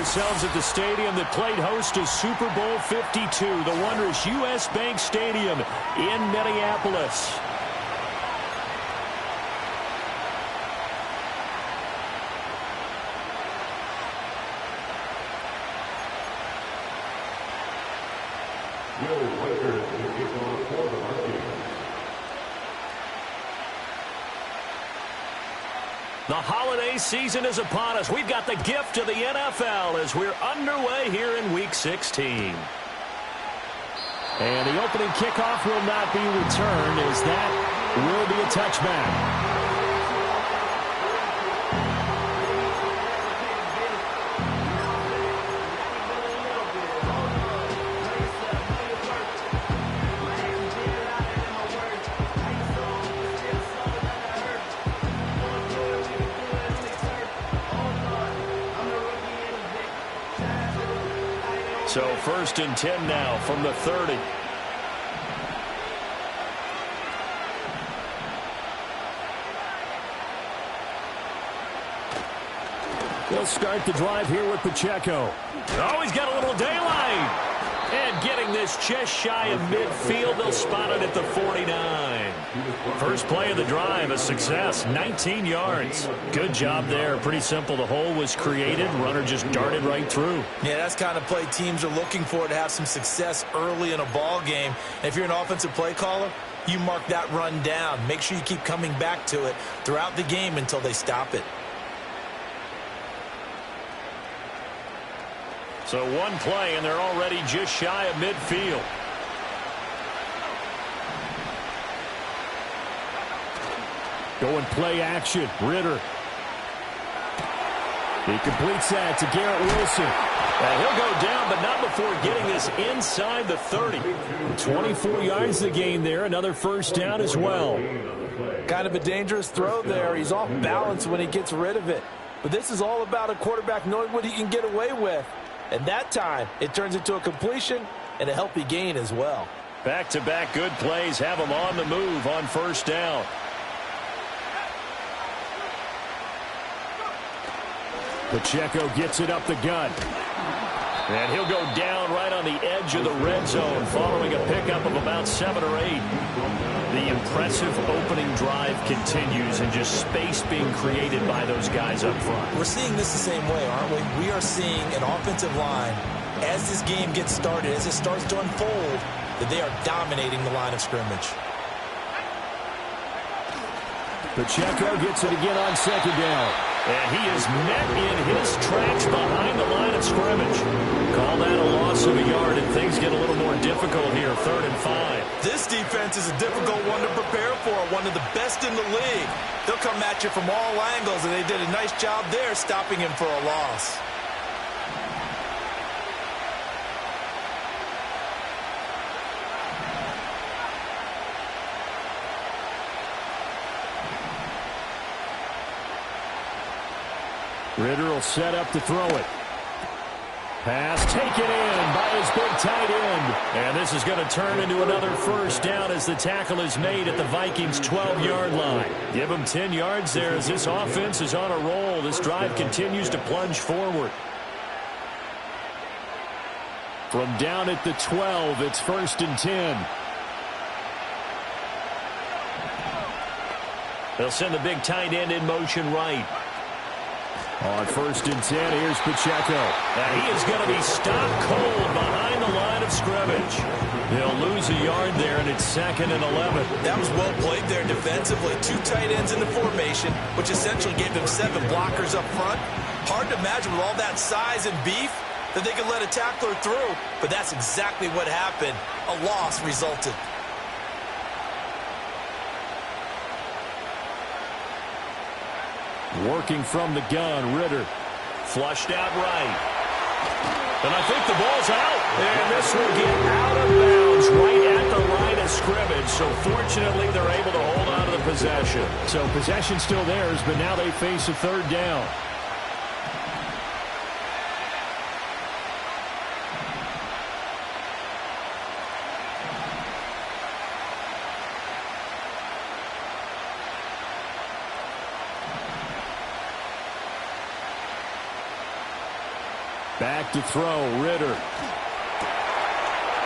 ourselves at the stadium that played host to Super Bowl 52, the wondrous U.S. Bank Stadium in Minneapolis. The holiday season is upon us. We've got the gift of the NFL as we're underway here in Week 16. And the opening kickoff will not be returned as that will be a touchback. So 1st and 10 now from the 30. He'll start the drive here with Pacheco. Oh, he's got a little daylight. And getting this just shy of midfield, they'll spot it at the 49. First play of the drive, a success, 19 yards. Good job there. Pretty simple. The hole was created. Runner just darted right through. Yeah, that's the kind of play teams are looking for to have some success early in a ball game. And if you're an offensive play caller, you mark that run down. Make sure you keep coming back to it throughout the game until they stop it. So one play, and they're already just shy of midfield. Going play action. Ritter. He completes that to Garrett Wilson. And he'll go down, but not before getting this inside the 30. 24 yards the gain there. Another first down as well. Kind of a dangerous throw there. He's off balance when he gets rid of it. But this is all about a quarterback knowing what he can get away with. And that time, it turns into a completion and a healthy gain as well. Back-to-back good plays have him on the move on first down. Pacheco gets it up the gut. And he'll go down right on the edge of the red zone following a pickup of about 7 or 8. The impressive opening drive continues and just space being created by those guys up front. We're seeing this the same way, aren't we? We are seeing an offensive line, as this game gets started, as it starts to unfold, that they are dominating the line of scrimmage. Pacheco gets it again on second down. And he is met in his tracks behind the line of scrimmage. Call that a loss of a yard, and things get a little more difficult here, 3rd and 5. This defense is a difficult one to prepare for, one of the best in the league. They'll come at you from all angles, and they did a nice job there stopping him for a loss. Ritter will set up to throw it. Pass taken in by his big tight end. And this is going to turn into another first down as the tackle is made at the Vikings' 12-yard line. Give them 10 yards there as this offense is on a roll. This drive continues to plunge forward. From down at the 12, it's 1st and 10. They'll send the big tight end in motion right. On 1st and 10, here's Pacheco. And he is going to be stopped cold behind the line of scrimmage. They'll lose a yard there, and it's 2nd and 11. That was well played there defensively. 2 tight ends in the formation, which essentially gave them 7 blockers up front. Hard to imagine with all that size and beef that they could let a tackler through, but that's exactly what happened. A loss resulted. Working from the gun, Ritter. Flushed out right. And I think the ball's out. And this will get out of bounds right at the line of scrimmage. So fortunately, they're able to hold on to the possession. So possession still theirs, but now they face a 3rd down. Back to throw, Ritter.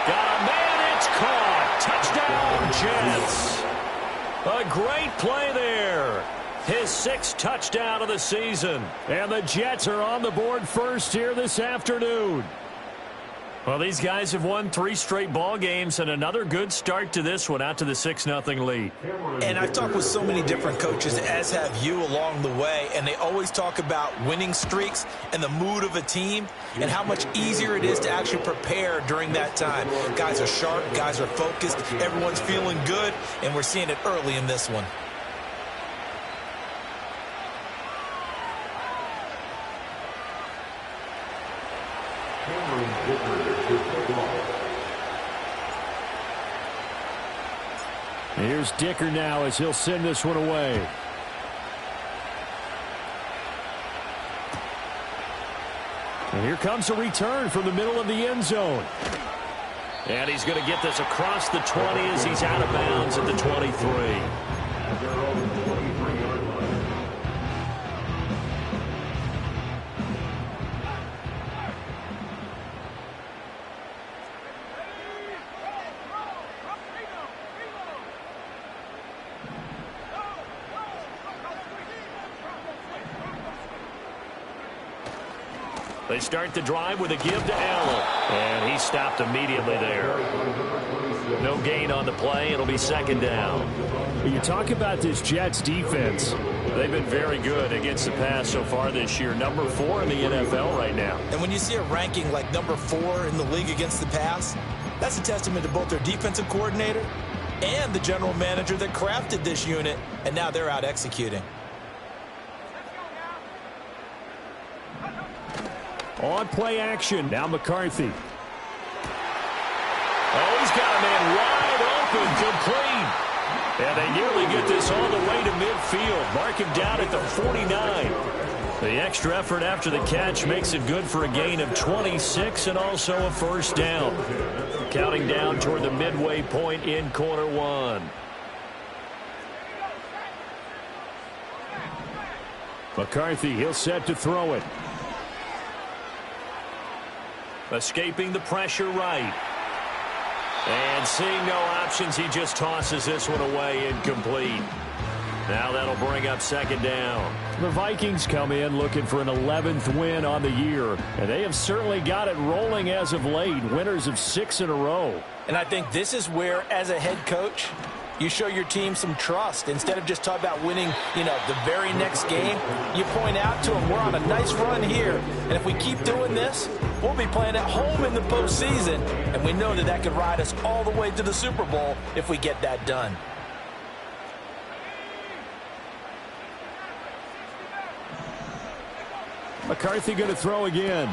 Got a man, it's caught. Touchdown, Jets. A great play there. His 6th touchdown of the season. And the Jets are on the board first here this afternoon. Well, these guys have won 3 straight ball games and another good start to this one out to the 6-0 lead. And I've talked with so many different coaches, as have you along the way, and they always talk about winning streaks and the mood of a team and how much easier it is to actually prepare during that time. Guys are sharp, guys are focused, everyone's feeling good, and we're seeing it early in this one. Here's Dicker now as he'll send this one away. And here comes a return from the middle of the end zone. And he's going to get this across the 20 as he's out of bounds at the 23. They start the drive with a give to Allen. And he stopped immediately there. No gain on the play. It'll be 2nd down. You talk about this Jets defense. They've been very good against the pass so far this year. Number 4 in the NFL right now. And when you see a ranking like number 4 in the league against the pass, that's a testament to both their defensive coordinator and the general manager that crafted this unit. And now they're out executing. On play action. Now McCarthy. Oh, he's got a man wide open, complete. And they nearly get this all the way to midfield. Mark him down at the 49. The extra effort after the catch makes it good for a gain of 26 and also a 1st down. Counting down toward the midway point in quarter 1. McCarthy, he'll set to throw it. Escaping the pressure right. And seeing no options, he just tosses this one away, incomplete. Now that'll bring up 2nd down. The Vikings come in looking for an 11th win on the year, and they have certainly got it rolling as of late, winners of 6 in a row. And I think this is where, as a head coach, you show your team some trust. Instead of just talking about winning, the very next game, you point out to them, we're on a nice run here, and if we keep doing this, we'll be playing at home in the postseason, and we know that could ride us all the way to the Super Bowl if we get that done. McCarthy going to throw again.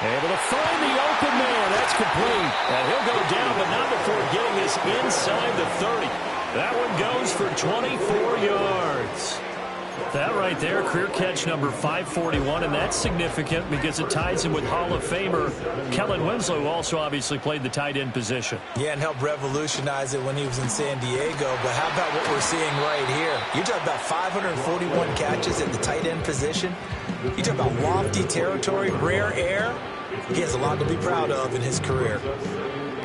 Able to find the open man. That's complete. And he'll go down, but not before getting this inside the 30. That one goes for 24 yards. That right there, career catch number 541, and that's significant because it ties him with Hall of Famer Kellen Winslow, who also obviously played the tight end position. Yeah, and helped revolutionize it when he was in San Diego. But how about what we're seeing right here? You're talking about 541 catches at the tight end position. You talk about lofty territory, rare air. He has a lot to be proud of in his career.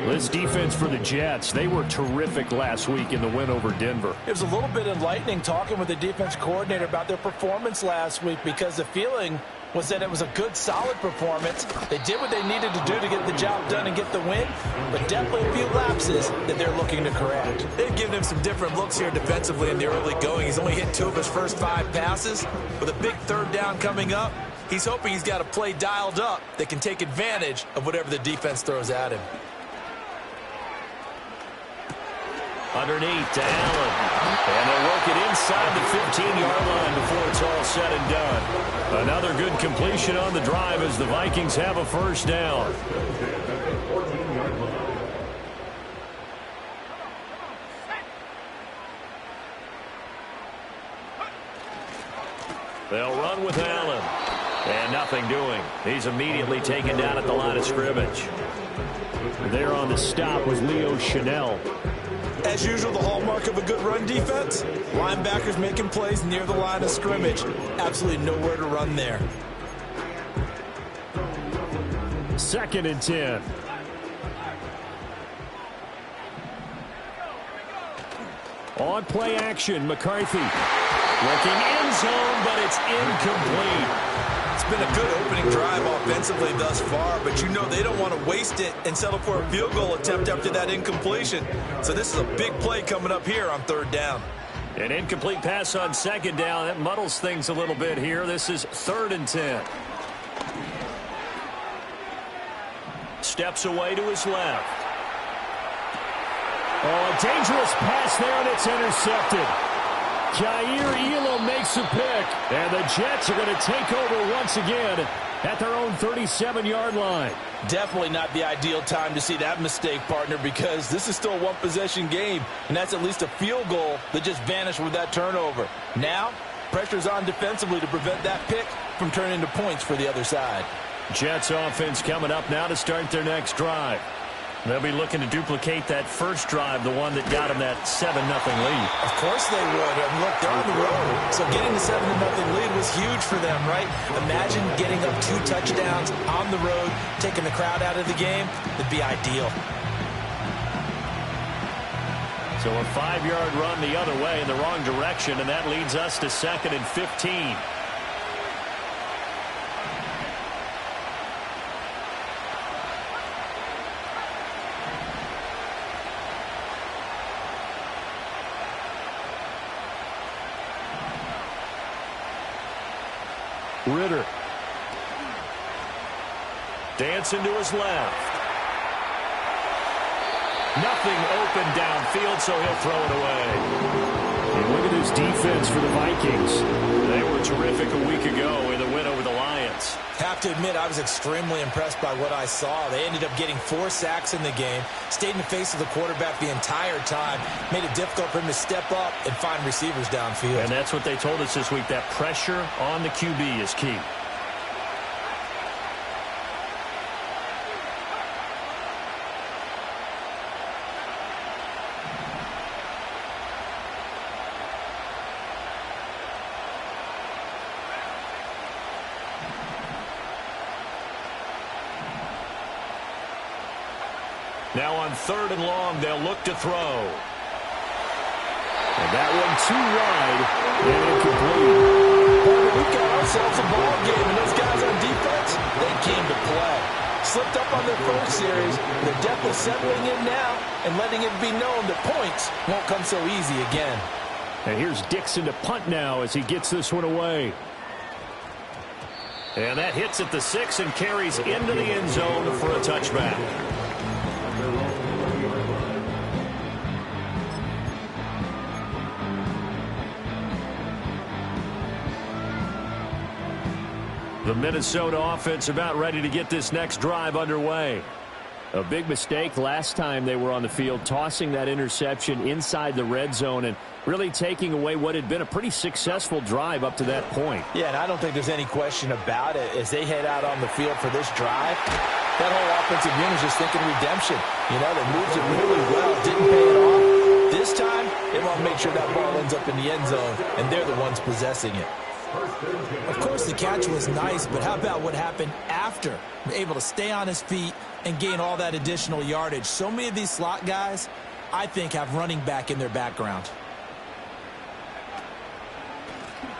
This defense for the Jets, they were terrific last week in the win over Denver. It was a little bit enlightening talking with the defense coordinator about their performance last week because the feeling was that it was a good, solid performance. They did what they needed to do to get the job done and get the win, but definitely a few lapses that they're looking to correct. They've given him some different looks here defensively in the early going. He's only hit 2 of his first 5 passes. With a big 3rd down coming up, he's hoping he's got a play dialed up that can take advantage of whatever the defense throws at him. Underneath to Allen. And they'll work it inside the 15-yard line before it's all said and done. Another good completion on the drive as the Vikings have a 1st down. They'll run with Allen. And nothing doing. He's immediately taken down at the line of scrimmage. There on the stop was Leo Chanel. As usual, the hallmark of a good run defense, linebackers making plays near the line of scrimmage. Absolutely nowhere to run there. 2nd and 10. On play action, McCarthy looking end zone, but it's incomplete. It's been a good opening drive offensively thus far, but you know they don't want to waste it and settle for a field goal attempt after that incompletion. So this is a big play coming up here on 3rd down. An incomplete pass on 2nd down. That muddles things a little bit here. This is 3rd and 10. Steps away to his left. Oh, a dangerous pass there, and it's intercepted. Jair Elam makes a pick, and the Jets are going to take over once again at their own 37-yard line. Definitely not the ideal time to see that mistake, partner, because this is still a one-possession game, and that's at least a field goal that just vanished with that turnover. Now, pressure's on defensively to prevent that pick from turning into points for the other side. Jets offense coming up now to start their next drive. They'll be looking to duplicate that first drive, the one that got them that 7-0 lead. Of course they would. I mean, look, they're on the road. So getting the 7-0 lead was huge for them, right? Imagine getting up 2 touchdowns on the road, taking the crowd out of the game. It'd be ideal. So a 5-yard run the other way in the wrong direction, and that leads us to 2nd and 15. Ritter. Dancing to his left. Nothing open downfield, so he'll throw it away. And look at this defense for the Vikings. They were terrific a week ago in the win over the Lions. Have to admit, I was extremely impressed by what I saw. They ended up getting 4 sacks in the game, stayed in the face of the quarterback the entire time, made it difficult for him to step up and find receivers downfield. And that's what they told us this week, that pressure on the QB is key. Now on 3rd and long, they'll look to throw. And that one too wide and incomplete. We've got ourselves a ball game, and those guys on defense, they came to play. Slipped up on their first series. They're definitely settling in now and letting it be known that points won't come so easy again. And here's Dixon to punt now as he gets this one away. And that hits at the 6 and carries into the end zone for a touchback. The Minnesota offense about ready to get this next drive underway. A big mistake last time they were on the field, tossing that interception inside the red zone and really taking away what had been a pretty successful drive up to that point. Yeah, and I don't think there's any question about it. As they head out on the field for this drive, that whole offensive unit is just thinking redemption. You know, they moved it really well, didn't pay it off. This time, they want to make sure that ball ends up in the end zone, and they're the ones possessing it. Of course, the catch was nice, but how about what happened after? Able to stay on his feet and gain all that additional yardage. So many of these slot guys, I think, have running back in their background.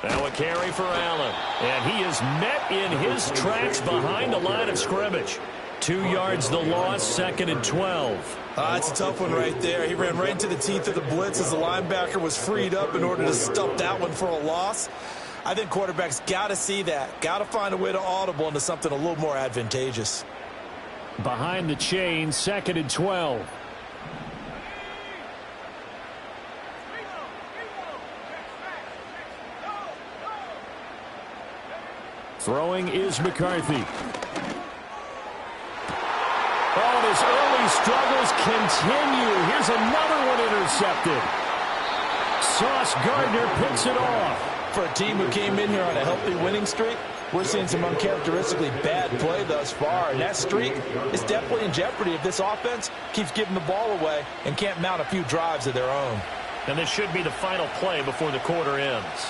Now a carry for Allen, and he is met in his tracks behind the line of scrimmage. 2 yards the loss, 2nd and 12. It's a tough one right there. He ran right into the teeth of the blitz as the linebacker was freed up in order to stop that one for a loss. I think quarterbacks got to see that. Got to find a way to audible into something a little more advantageous. Behind the chain, 2nd and 12. Throwing is McCarthy. Oh, his early struggles continue. Here's another one intercepted. Sauce Gardner picks it off. For a team who came in here on a healthy winning streak, we're seeing some uncharacteristically bad play thus far, and that streak is definitely in jeopardy if this offense keeps giving the ball away and can't mount a few drives of their own. And this should be the final play before the quarter ends.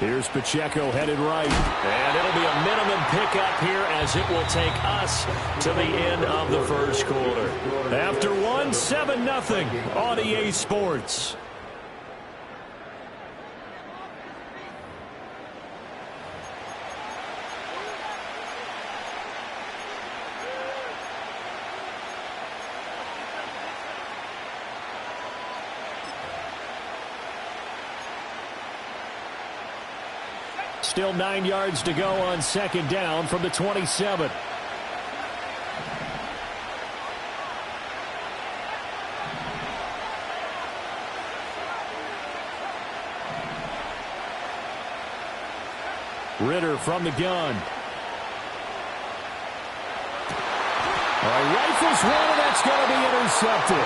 Here's Pacheco headed right. And it'll be a minimum pickup here as it will take us to the end of the first quarter. After one, 7-0 on EA Sports. Still 9 yards to go on second down from the 27. Ritter from the gun. Rifles one, and that's going to be intercepted.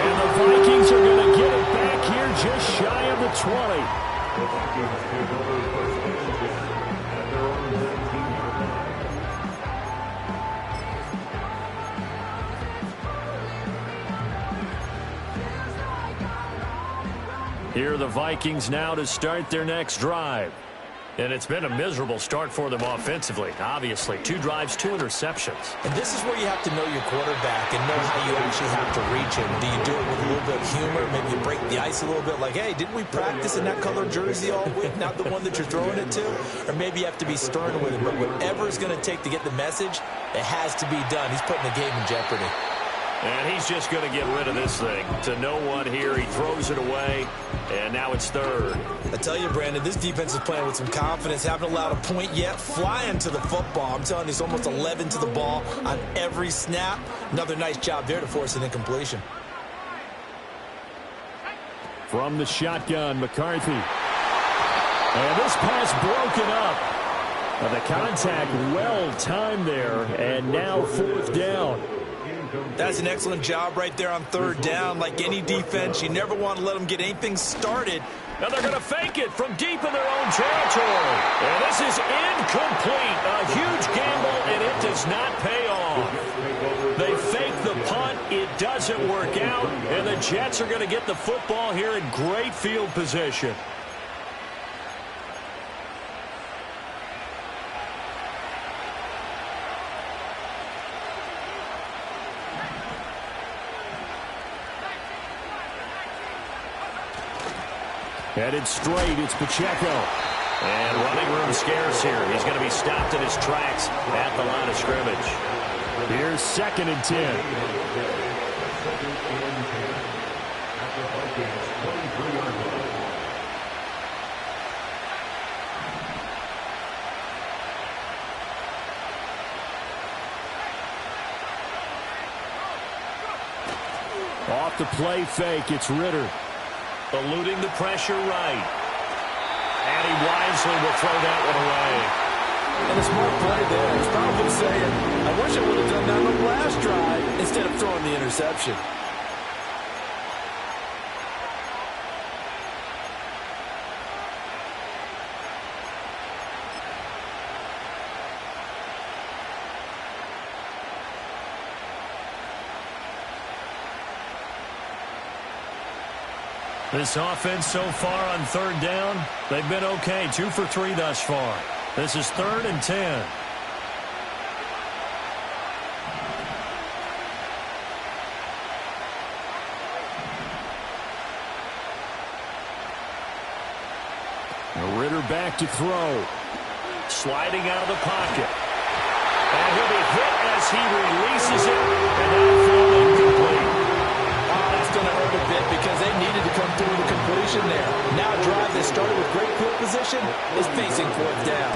And the Vikings are going to get it back here just shy of the 20. Here are the Vikings now to start their next drive. And it's been a miserable start for them offensively, obviously. 2 drives, 2 interceptions. And this is where you have to know your quarterback and know how you actually have to reach him. Do you do it with a little bit of humor? Maybe you break the ice a little bit like, hey, didn't we practice in that color jersey all week, not the one that you're throwing it to? Or maybe you have to be stern with him. But whatever it's going to take to get the message, it has to be done. He's putting the game in jeopardy. And he's just going to get rid of this thing. To no one here. He throws it away. And now it's third. I tell you, Brandon, this defense is playing with some confidence. Haven't allowed a point yet. Flying to the football. I'm telling you, it's almost 11 to the ball on every snap. Another nice job there to force an incompletion. From the shotgun, McCarthy. And this pass broken up. The contact well timed there. And now 4th down. That's an excellent job right there on 3rd down. Like any defense, you never want to let them get anything started. And they're going to fake it from deep in their own territory. And this is incomplete. A huge gamble, and it does not pay off. They fake the punt. It doesn't work out. And the Jets are going to get the football here in great field position. Headed straight, it's Pacheco. And running room scarce here. He's going to be stopped in his tracks at the line of scrimmage. Here's 2nd and 10. Off the play fake, it's Ritter. Eluding the pressure right. And he wisely will throw that one away. And a smart play there. He's probably saying, I wish I would have done that on the last drive instead of throwing the interception. This offense so far on 3rd down, they've been okay. 2 for 3 thus far. This is 3rd and 10. Ritter back to throw. Sliding out of the pocket. And he'll be hit as he releases it. And that'll fall incomplete. That's going to hurt a bit because they needed to come through the completion there. Now a drive that started with great field position is facing 4th down.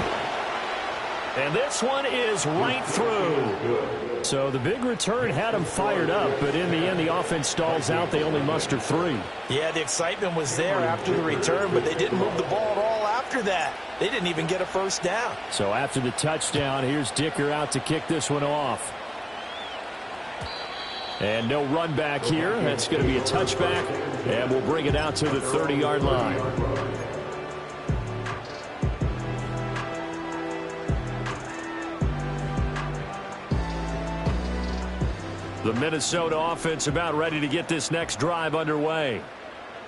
And this one is right through. So the big return had them fired up, but in the end, the offense stalls out. They only muster 3. Yeah, the excitement was there after the return, but they didn't move the ball at all after that. They didn't even get a 1st down. So after the touchdown, here's Dicker out to kick this one off. And no run back here. That's going to be a touchback, and we'll bring it out to the 30-yard line. The Minnesota offense about ready to get this next drive underway.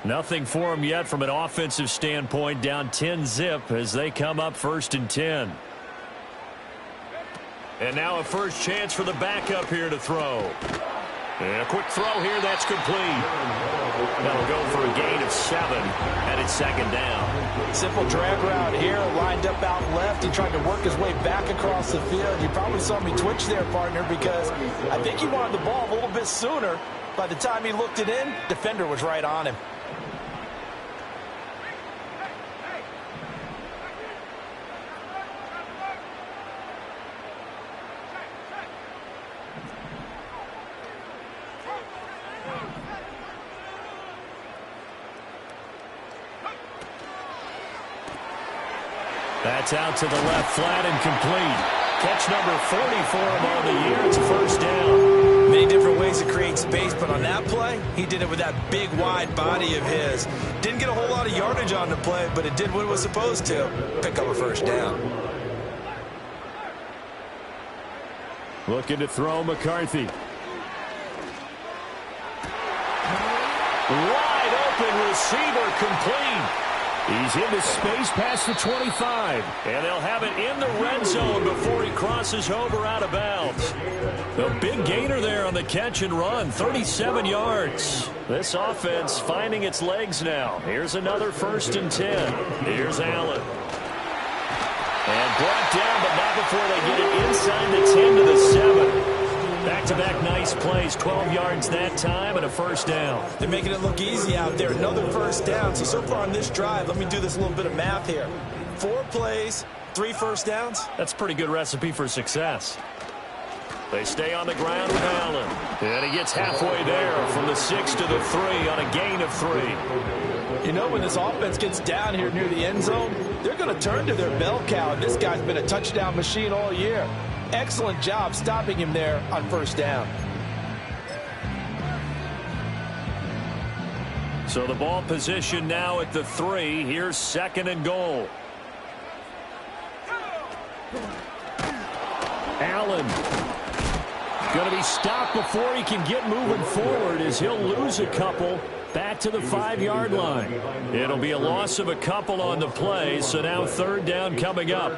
Nothing for them yet from an offensive standpoint. Down 10-zip as they come up 1st and 10. And now a first chance for the backup here to throw. And a quick throw here. That's complete. That'll go for a gain of 7. And it's 2nd down. Simple drag route here. Lined up out left. He tried to work his way back across the field. You probably saw me twitch there, partner, because I think he wanted the ball a little bit sooner. By the time he looked it in, defender was right on him. That's out to the left, flat and complete. Catch number 40 for him on the year. It's a first down. Many different ways to create space, but on that play, he did it with that big, wide body of his. Didn't get a whole lot of yardage on the play, but it did what it was supposed to. Pick up a first down. Looking to throw McCarthy. Wide open receiver, complete. He's into space past the 25. And they'll have it in the red zone before he crosses over out of bounds. The big gainer there on the catch and run, 37 yards. This offense finding its legs now. Here's another 1st and 10. Here's Allen. And brought down, but not before they get it inside the 10 to the 7. Back-to-back nice plays, 12 yards that time and a first down. They're making it look easy out there. Another first down. So far on this drive, let me do this little bit of math here. 4 plays, 3 first downs. That's a pretty good recipe for success. They stay on the ground with Allen. And he gets halfway there from the 6 to the 3 on a gain of 3. You know, when this offense gets down here near the end zone, they're going to turn to their bell cow. And this guy's been a touchdown machine all year. Excellent job stopping him there on first down. So the ball position now at the 3. Here's 2nd and goal. Allen going to be stopped before he can get moving forward as he'll lose a couple back to the 5-yard line. It'll be a loss of a couple on the play, so now 3rd down coming up.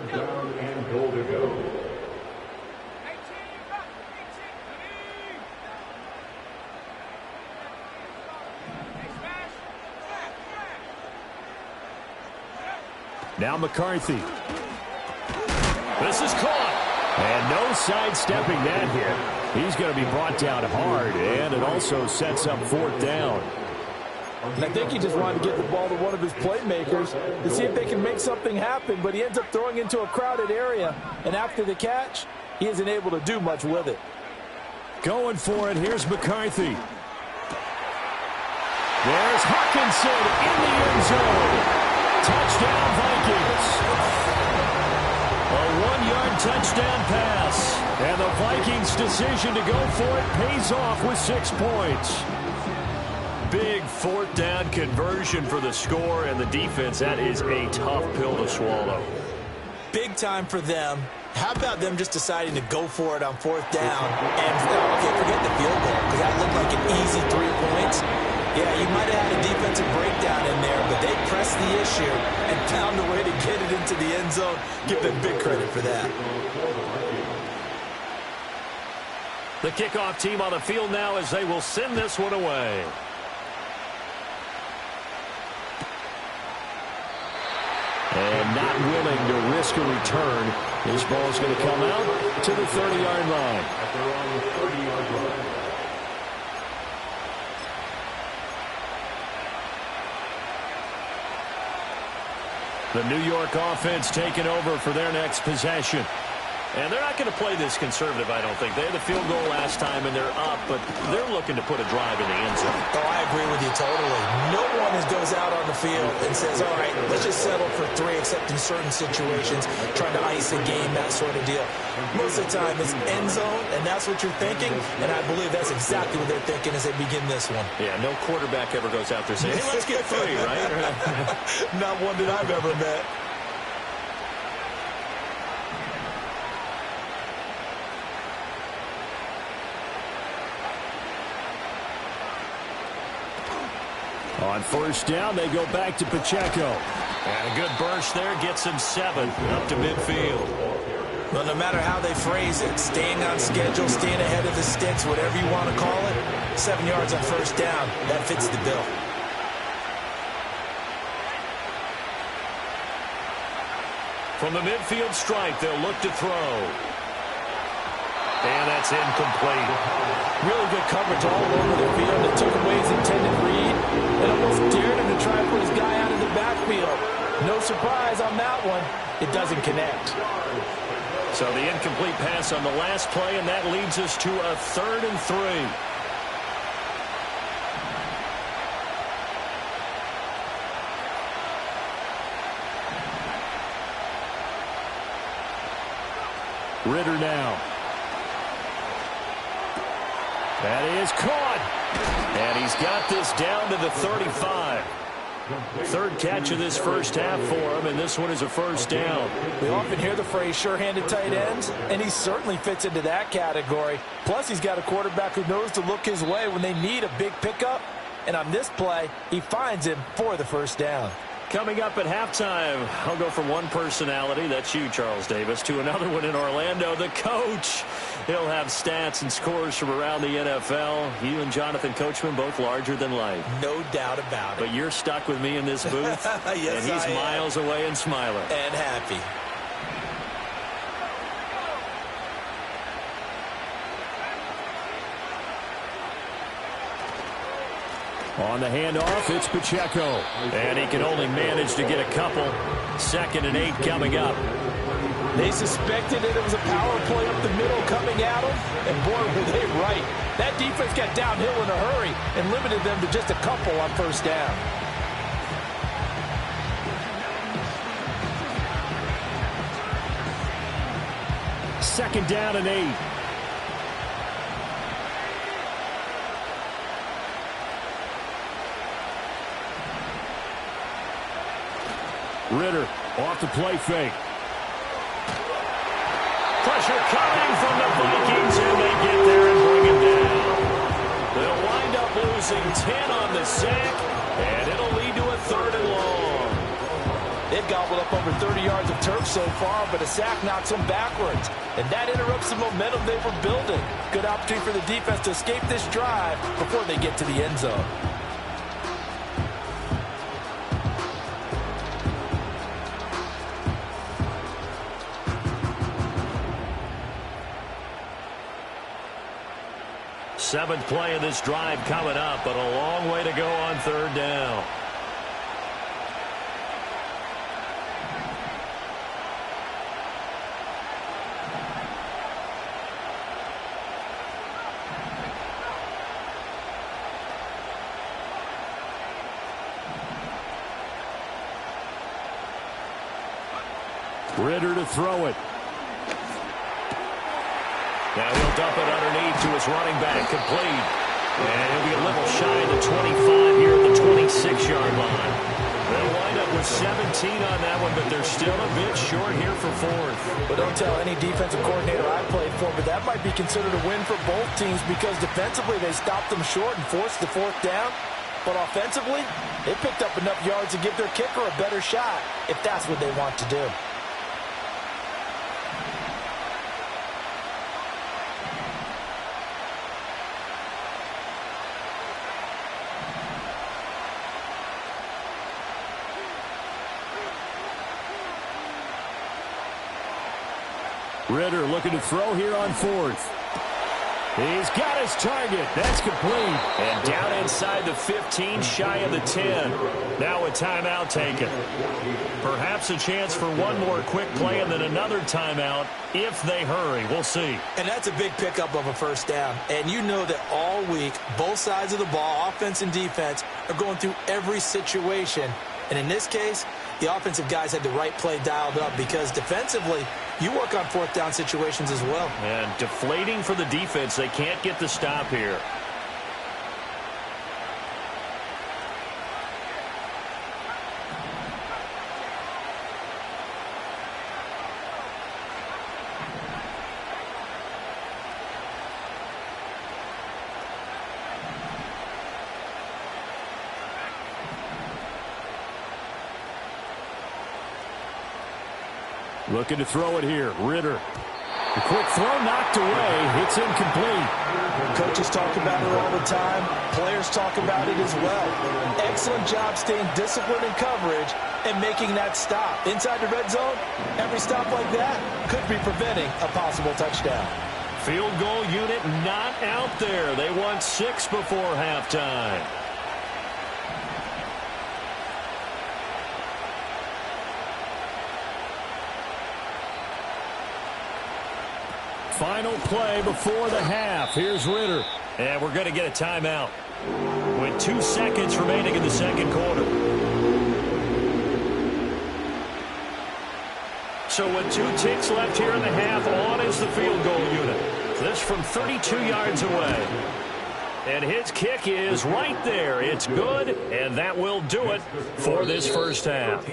Now McCarthy. This is caught. And no sidestepping that hit. He's going to be brought down hard, and it also sets up 4th down. And I think he just wanted to get the ball to one of his playmakers to see if they can make something happen, but he ends up throwing into a crowded area, and after the catch, he isn't able to do much with it. Going for it, here's McCarthy. There's Hawkinson in the end zone. Touchdown, Vikings. A 1-yard touchdown pass. And the Vikings' decision to go for it pays off with 6 points. Big 4th down conversion for the score, and the defense, that is a tough pill to swallow. Big time for them. How about them just deciding to go for it on 4th down? And, okay, forget the field goal, because that looked like an easy 3 points. Yeah, you might have had a defensive breakdown in there, but they pressed the issue and found a way to get it into the end zone. Give them big credit for that. The kickoff team on the field now as they will send this one away. And not willing to risk a return. This ball is going to come out to the 30-yard line. The New York offense taking over for their next possession. And they're not going to play this conservative, I don't think. They had the field goal last time, and they're up, but they're looking to put a drive in the end zone. Oh, I agree with you totally. No one goes out on the field and says, all right, let's just settle for 3, except in certain situations, trying to ice a game, that sort of deal. Most of the time, it's end zone, and that's what you're thinking, and I believe that's exactly what they're thinking as they begin this one. Yeah, no quarterback ever goes out there saying, hey, let's get 3, right? Not one that I've ever met. On first down, they go back to Pacheco. And a good burst there gets him 7 up to midfield. Well, no matter how they phrase it, staying on schedule, staying ahead of the sticks, whatever you want to call it, 7 yards on first down, that fits the bill. From the midfield stripe, they'll look to throw. And that's incomplete. Really good coverage all over the field. It took away his intended read and almost dared him to try and put his guy out of the backfield. No surprise on that one. It doesn't connect. So the incomplete pass on the last play, and that leads us to a 3rd and 3. Ritter now. That is caught. And he's got this down to the 35. 3rd catch of this first half for him, and this one is a first down. We often hear the phrase sure-handed tight ends, and he certainly fits into that category. Plus, he's got a quarterback who knows to look his way when they need a big pickup. And on this play, he finds him for the first down. Coming up at halftime, I'll go from one personality, that's you, Charles Davis, to another one in Orlando, the coach. He'll have stats and scores from around the NFL. You and Jonathan Coachman, both larger than life. No doubt about it. But you're stuck with me in this booth, yes, and he's miles away and smiling. And happy. On the handoff, it's Pacheco. And he can only manage to get a couple. 2nd and 8 coming up. They suspected that it was a power play up the middle coming at them, and boy, were they right. That defense got downhill in a hurry and limited them to just a couple on first down. Second down and 8. Ritter off the play fake. Pressure coming from the Vikings, and they get there and bring him down. They'll wind up losing 10 on the sack, and it'll lead to a 3rd and long. They've gobbled up over 30 yards of turf so far, but a sack knocks them backwards, and that interrupts the momentum they were building. Good opportunity for the defense to escape this drive before they get to the end zone. Seventh play of this drive coming up, but a long way to go on 3rd down. Ritter to throw it. Now he'll dump it underneath to his running back, complete. And he'll be a little shy of the 25 here at the 26-yard line. They'll wind up with 17 on that one, but they're still a bit short here for 4th. But don't tell any defensive coordinator I played for, but that might be considered a win for both teams because defensively they stopped them short and forced the 4th down. But offensively, they picked up enough yards to give their kicker a better shot if that's what they want to do. Ritter looking to throw here on 4th. He's got his target. That's complete. And down inside the 15, shy of the 10. Now a timeout taken. Perhaps a chance for one more quick play and then another timeout if they hurry. We'll see. And that's a big pickup of a first down. And you know that all week, both sides of the ball, offense and defense, are going through every situation. And in this case, the offensive guys had the right play dialed up because defensively, you work on 4th down situations as well. And deflating for the defense. They can't get the stop here. Looking to throw it here. Ritter. The quick throw knocked away. It's incomplete. Coaches talk about it all the time. Players talk about it as well. Excellent job staying disciplined in coverage and making that stop. Inside the red zone, every stop like that could be preventing a possible touchdown. Field goal unit not out there. They won 6 before halftime. Final play before the half. Here's Ritter. And we're going to get a timeout with 2 seconds remaining in the second quarter. So with 2 ticks left here in the half, on is the field goal unit. This from 32 yards away. And his kick is right there. It's good, and that will do it for this first half.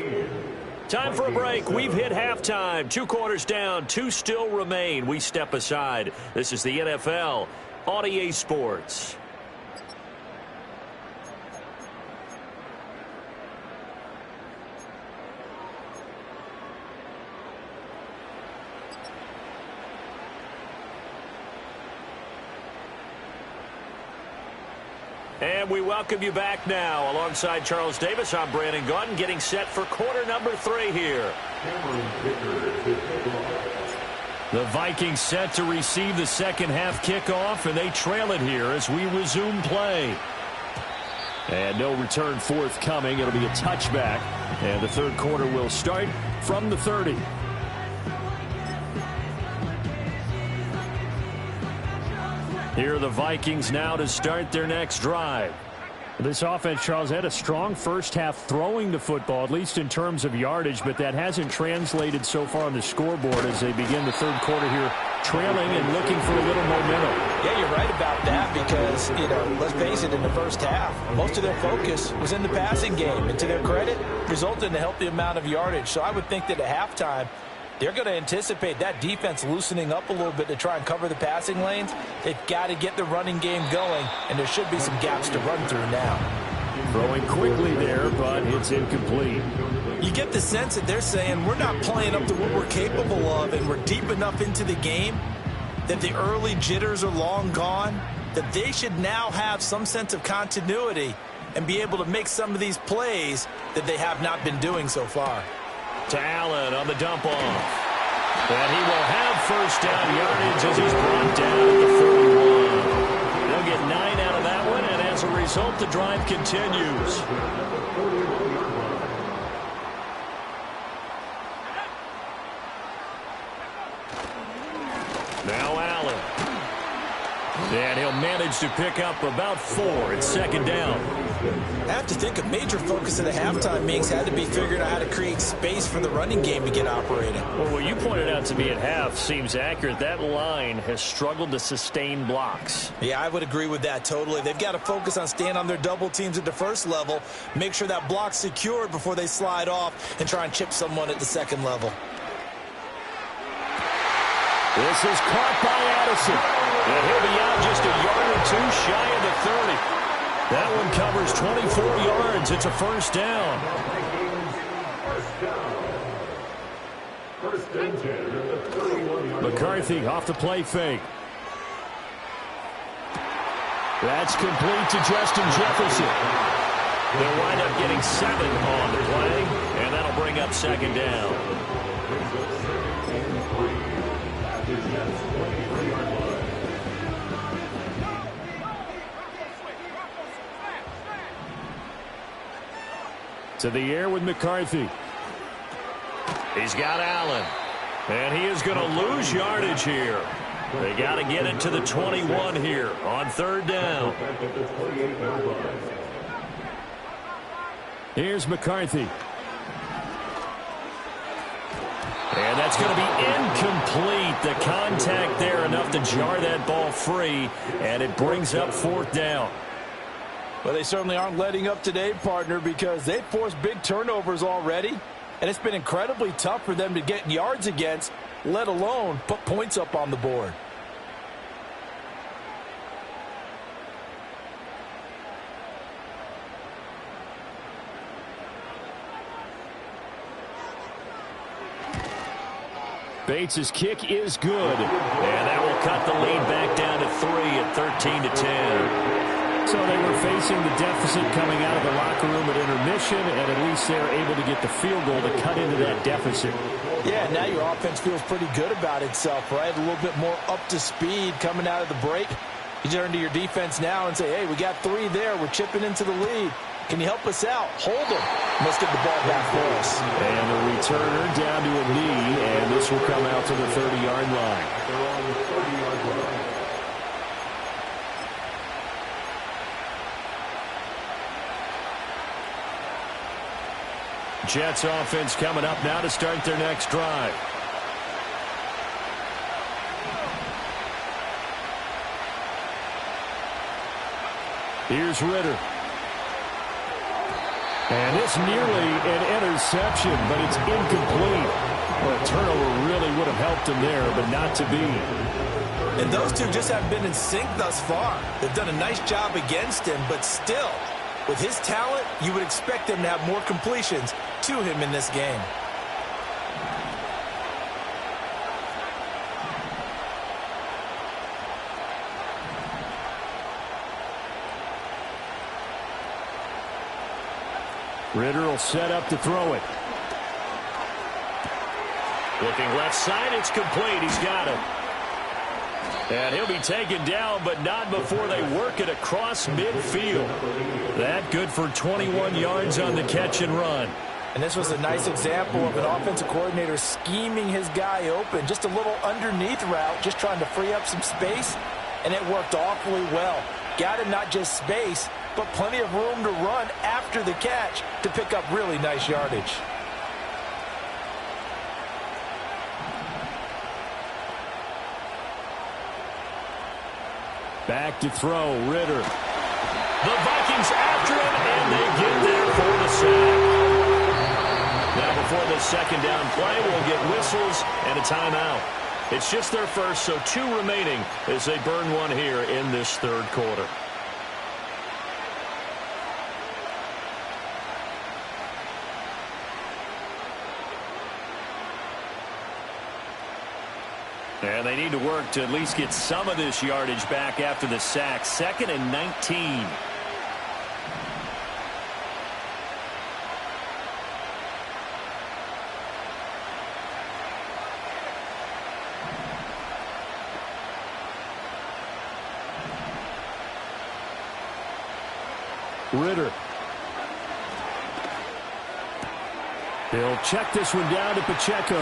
Time for a break. We've hit halftime. 2 quarters down. 2 still remain. We step aside. This is the NFL on EA Sports. And we welcome you back now. Alongside Charles Davis, I'm Brandon Gaudin, getting set for quarter number 3 here. The Vikings set to receive the second half kickoff, and they trail it here as we resume play. And no return forthcoming. It'll be a touchback, and the third quarter will start from the 30. Here are the Vikings now to start their next drive. This offense, Charles, had a strong first half throwing the football, at least in terms of yardage, but that hasn't translated so far on the scoreboard as they begin the third quarter here, trailing and looking for a little momentum. Yeah, you're right about that because, let's face it, in the first half, most of their focus was in the passing game. And to their credit, resulted in a healthy amount of yardage. So I would think that at halftime, they're going to anticipate that defense loosening up a little bit to try and cover the passing lanes. They've got to get the running game going, and there should be some gaps to run through now. Throwing quickly there, but it's incomplete. You get the sense that they're saying we're not playing up to what we're capable of, and we're deep enough into the game that the early jitters are long gone, that they should now have some sense of continuity and be able to make some of these plays that they have not been doing so far. To Allen on the dump off. And he will have first down yardage as he's brought down at the 41. They'll get 9 out of that one, and as a result, the drive continues. Now Allen. And he'll manage to pick up about 4. It's second down. I have to think a major focus of the halftime meetings had to be figuring out how to create space for the running game to get operating. Well, what you pointed out to me at half seems accurate. That line has struggled to sustain blocks. Yeah, I would agree with that totally. They've got to focus on staying on their double teams at the first level, make sure that block's secured before they slide off and try and chip someone at the second level. This is caught by Addison. And he'll be out just a yard or 2 shy of the 30. That one covers 24 yards. It's a first down. McCarthy off the play fake. That's complete to Justin Jefferson. They'll wind up getting 7 on the play, and that'll bring up second down. To the air with McCarthy. He's got Allen. And he is going to lose yardage here. They got to get it to the 21 here on third down. Here's McCarthy. And that's going to be incomplete. The contact there enough to jar that ball free. And it brings up fourth down. Well, they certainly aren't letting up today, partner, because they've forced big turnovers already, and it's been incredibly tough for them to get yards against, let alone put points up on the board. Bates' kick is good. And that will cut the lead back down to 3 at 13-10. So they were facing the deficit coming out of the locker room at intermission, and at least they're able to get the field goal to cut into that deficit. Yeah, now your offense feels pretty good about itself, right? A little bit more up to speed coming out of the break. You turn to your defense now and say, hey, we got 3 there. We're chipping into the lead. Can you help us out? Hold them. Let's get the ball back for us. And the returner down to a knee, and this will come out to the 30-yard line. Jets offense coming up now to start their next drive. Here's Ritter. And it's nearly an interception, but it's incomplete. Well, a turnover really would have helped him there, but not to be. And those two just haven't been in sync thus far. They've done a nice job against him, but still, with his talent, you would expect him to have more completions to him in this game. Ritter will set up to throw it. Looking left side, it's complete. He's got it. And he'll be taken down, but not before they work it across midfield. That good for 21 yards on the catch and run. And this was a nice example of an offensive coordinator scheming his guy open. Just a little underneath route, just trying to free up some space, and it worked awfully well. Got him not just space, but plenty of room to run after the catch to pick up really nice yardage. Back to throw, Ritter. The Vikings after him, and they get there for the sack. Now before the second down play, we'll get whistles and a timeout. It's just their first, so 2 remaining as they burn one here in this third quarter. And they need to work to at least get some of this yardage back after the sack. 2nd and 19. Ritter. They'll check this one down to Pacheco.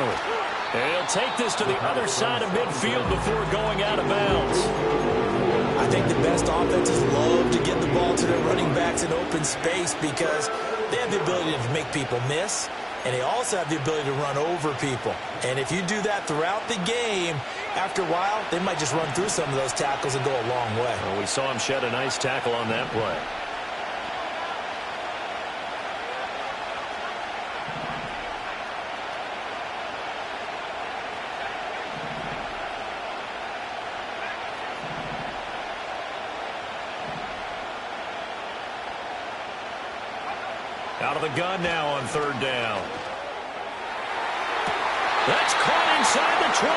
And he'll take this to the other side of midfield before going out of bounds. I think the best offenses love to get the ball to their running backs in open space because they have the ability to make people miss, and they also have the ability to run over people. And if you do that throughout the game, after a while, they might just run through some of those tackles and go a long way. Well, we saw him shed a nice tackle on that play. Out of the gun now on 3rd down. That's caught inside the 20.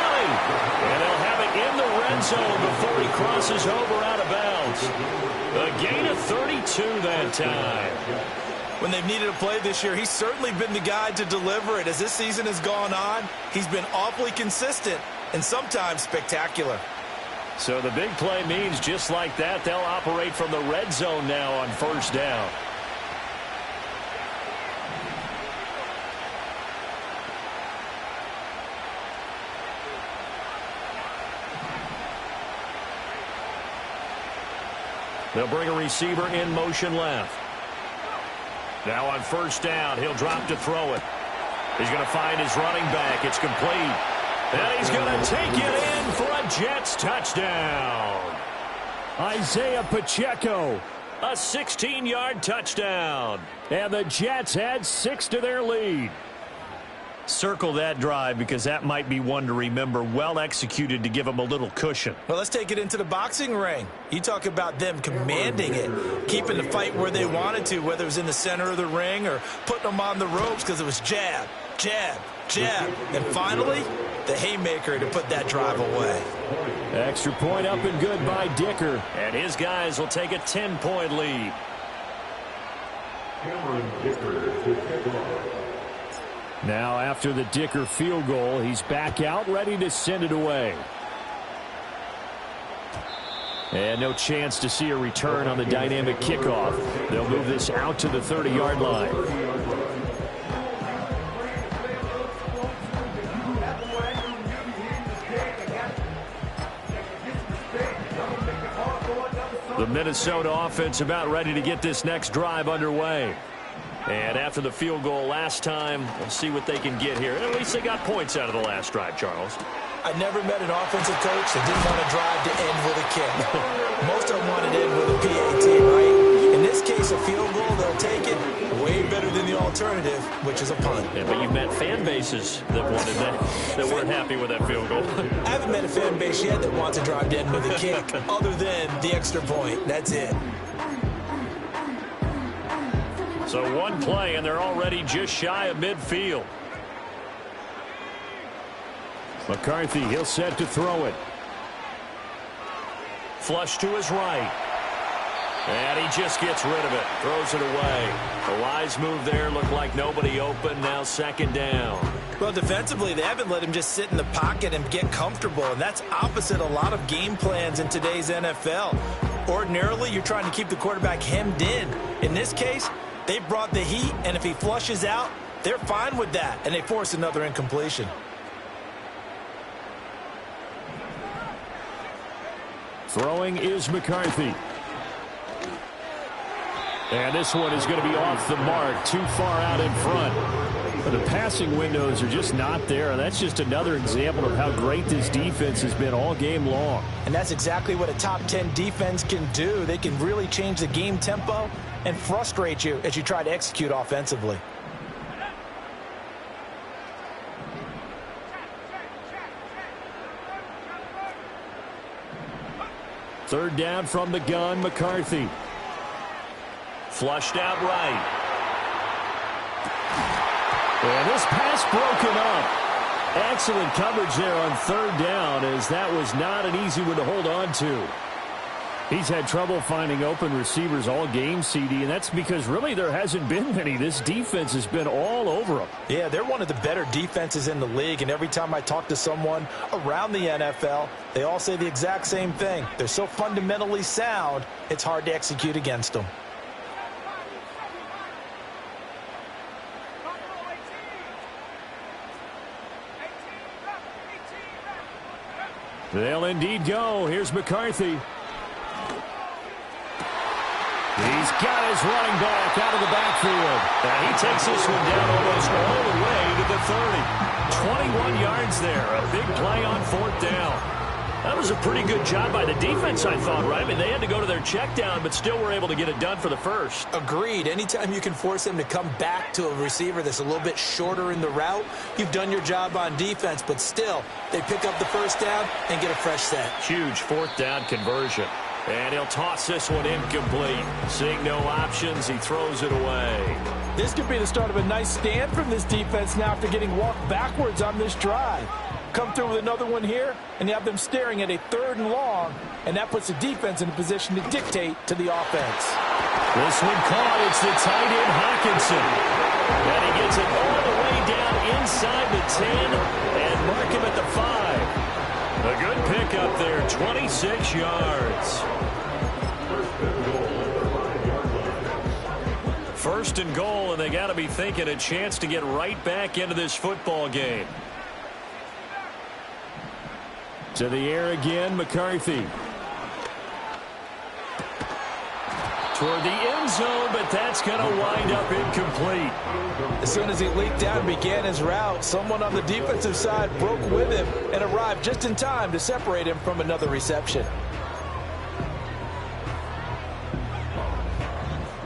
And they'll have it in the red zone before he crosses over out of bounds. A gain of 32 that time. When they've needed a play this year, he's certainly been the guy to deliver it. As this season has gone on, he's been awfully consistent and sometimes spectacular. So the big play means just like that, they'll operate from the red zone now on 1st down. They'll bring a receiver in motion left. Now on 1st down, he'll drop to throw it. He's going to find his running back. It's complete. And he's going to take it in for a Jets touchdown. Isaiah Pacheco. A 16-yard touchdown. And the Jets add 6 to their lead. Circle that drive because that might be one to remember. Well executed to give them a little cushion. Well, let's take it into the boxing ring. You talk about them commanding it, keeping the fight where they wanted to, whether it was in the center of the ring or putting them on the ropes because it was jab, jab, jab. And finally, the haymaker to put that drive away. Extra point up and good by Dicker. And his guys will take a 10-point lead. Now after the Dicker field goal, he's back out ready to send it away. And no chance to see a return on the dynamic kickoff. They'll move this out to the 30-yard line. The Minnesota offense about ready to get this next drive underway. And after the field goal last time, we'll see what they can get here. At least they got points out of the last drive, Charles. I never met an offensive coach that didn't want to drive to end with a kick. Most of them wanted to end with a PAT, right? In this case, a field goal, they'll take it. Way better than the alternative, which is a punt. Yeah, but you've met fan bases that wanted that weren't happy with that field goal. I haven't met a fan base yet that wants to drive to end with a kick, other than the extra point. That's it. So one play, and they're already just shy of midfield. McCarthy, he'll set to throw it. Flush to his right. And he just gets rid of it. Throws it away. A wise move there. Looked like nobody open. Now second down. Well, defensively, they haven't let him just sit in the pocket and get comfortable. And that's opposite a lot of game plans in today's NFL. Ordinarily, you're trying to keep the quarterback hemmed in. In this case, they brought the heat, and if he flushes out, they're fine with that. And they force another incompletion. Throwing is McCarthy. And this one is going to be off the mark, too far out in front. But the passing windows are just not there. That's just another example of how great this defense has been all game long. And that's exactly what a top 10 defense can do. They can really change the game tempo and frustrate you as you try to execute offensively. Third down from the gun, McCarthy. Flushed out right. And this pass broken up. Excellent coverage there on third down, as that was not an easy one to hold on to. He's had trouble finding open receivers all game, CD, and that's because really there hasn't been many. This defense has been all over them. Yeah, they're one of the better defenses in the league, and every time I talk to someone around the NFL, they all say the exact same thing. They're so fundamentally sound, it's hard to execute against them. They'll indeed go. Here's McCarthy. He's got his running back out of the backfield. And he takes this one down almost all the way to the 30. 21 yards there. A big play on fourth down. That was a pretty good job by the defense, I thought, right? I mean, they had to go to their check down, but still were able to get it done for the first. Agreed. Anytime you can force them to come back to a receiver that's a little bit shorter in the route, you've done your job on defense, but still, they pick up the first down and get a fresh set. Huge fourth down conversion. And he'll toss this one incomplete. Seeing no options, he throws it away. This could be the start of a nice stand from this defense now after getting walked backwards on this drive. Come through with another one here, and you have them staring at a 3rd and long, and that puts the defense in a position to dictate to the offense. This one caught. It's the tight end, Hawkinson. And he gets it all the way down inside the 10 and mark him at the 5. A good pickup there, 26 yards. First and goal, and they got to be thinking a chance to get right back into this football game. To the air again, McCarthy. Toward the end zone, but that's going to wind up incomplete. As soon as he leaked out and began his route, someone on the defensive side broke with him and arrived just in time to separate him from another reception.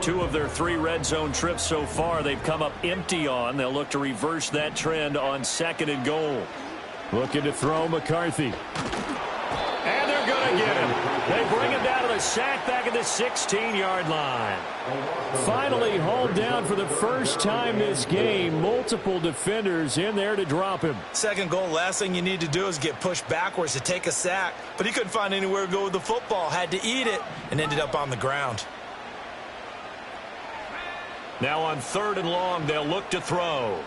2 of their 3 red zone trips so far they've come up empty on. They'll look to reverse that trend on 2nd and goal. Looking to throw McCarthy. And they're going to get him. They bring him down to the sack back at the 16-yard line. Finally hauled down for the first time this game. Multiple defenders in there to drop him. 2nd goal, last thing you need to do is get pushed backwards to take a sack. But he couldn't find anywhere to go with the football. Had to eat it and ended up on the ground. Now on 3rd and long, they'll look to throw.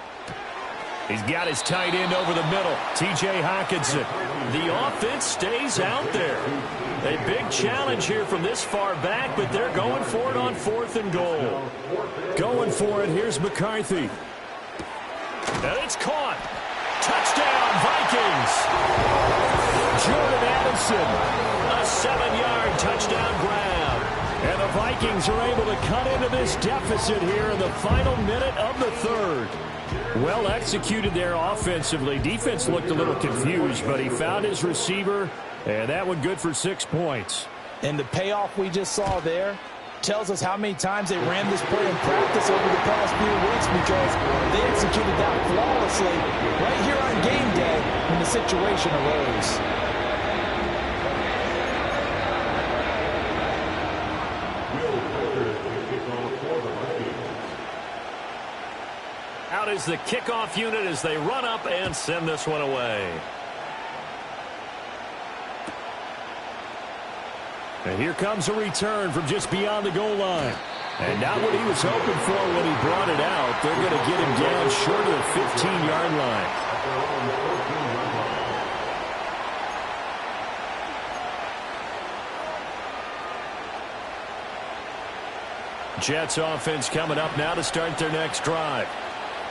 He's got his tight end over the middle, T.J. Hockenson. The offense stays out there. A big challenge here from this far back, but they're going for it on 4th and goal. Going for it, here's McCarthy. And it's caught. Touchdown, Vikings. Jordan Addison. A 7-yard touchdown grab. And the Vikings are able to cut into this deficit here in the final minute of the 3rd. Well executed there offensively. Defense looked a little confused, but he found his receiver, and that one good for 6 points. And the payoff we just saw there tells us how many times they ran this play in practice over the past few weeks, because they executed that flawlessly right here on game day when the situation arose. Out is the kickoff unit as they run up and send this one away. And here comes a return from just beyond the goal line. And not what he was hoping for when he brought it out. They're going to get him down short of the 15-yard line. Jets offense coming up now to start their next drive.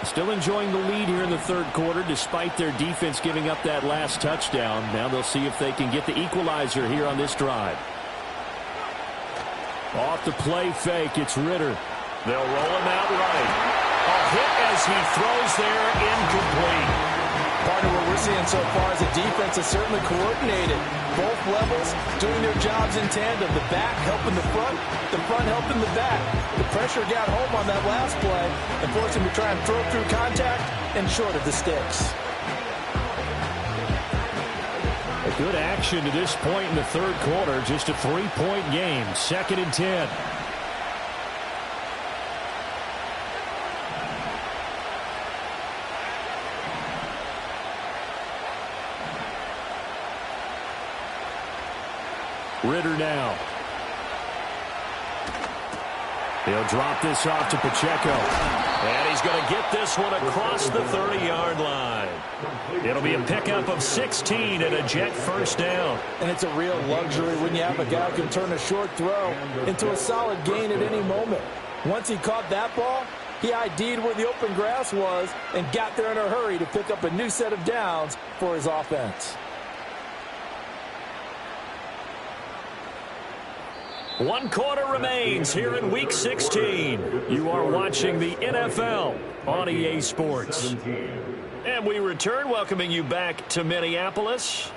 Still enjoying the lead here in the 3rd quarter despite their defense giving up that last touchdown. Now they'll see if they can get the equalizer here on this drive. Off the play fake, it's Ritter. They'll roll him out right. A hit as he throws there, incomplete. Partner, what we're seeing so far is the defense is certainly coordinated. Both levels doing their jobs in tandem. The back helping the front helping the back. The pressure got home on that last play and forced him to try and throw through contact and short of the sticks. A good action to this point in the 3rd quarter. Just a 3-point game. 2nd and 10. Ritter now. He'll drop this off to Pacheco. And he's going to get this one across the 30-yard line. It'll be a pickup of 16 and a Jet first down. And it's a real luxury when you have a guy who can turn a short throw into a solid gain at any moment. Once he caught that ball, he ID'd where the open grass was and got there in a hurry to pick up a new set of downs for his offense. 1 quarter remains here in Week 16. You are watching the NFL on EA Sports. And we return, welcoming you back to Minneapolis.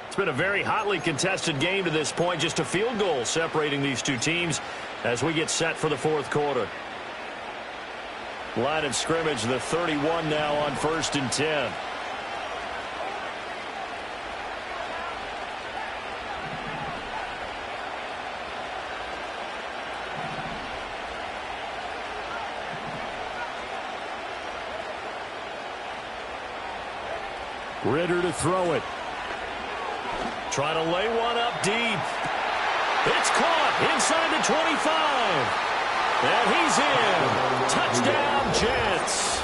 It's been a very hotly contested game to this point. Just a field goal separating these two teams as we get set for the 4th quarter. Line of scrimmage, the 31 now on 1st and 10. Ritter to throw it. Trying to lay one up deep. It's caught inside the 25. And he's in. Touchdown, Jets.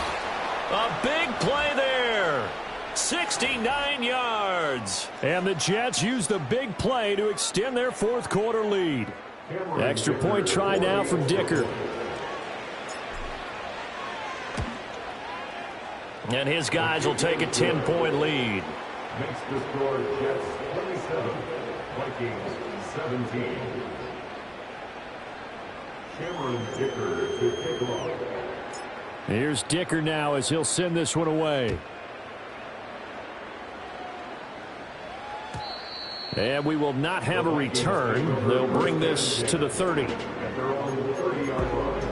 A big play there. 69 yards. And the Jets use the big play to extend their 4th quarter lead. Extra point try now from Dicker. And his guys will take a 10-point lead. Makes the score Jets 27, Vikings 17. Cameron Dicker to kick off. Here's Dicker now as he'll send this one away. And we will not have a return. They'll bring this to the 30. And they're on the 30-yard line.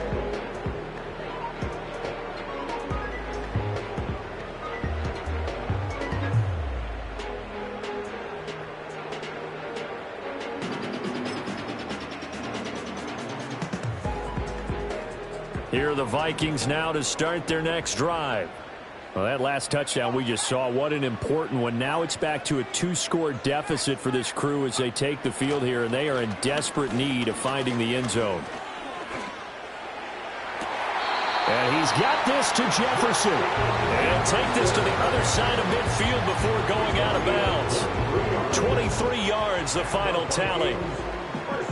Here are the Vikings now to start their next drive. Well, that last touchdown we just saw, what an important one. Now it's back to a 2-score deficit for this crew as they take the field here, and they are in desperate need of finding the end zone. And he's got this to Jefferson. And take this to the other side of midfield before going out of bounds. 23 yards, the final tally.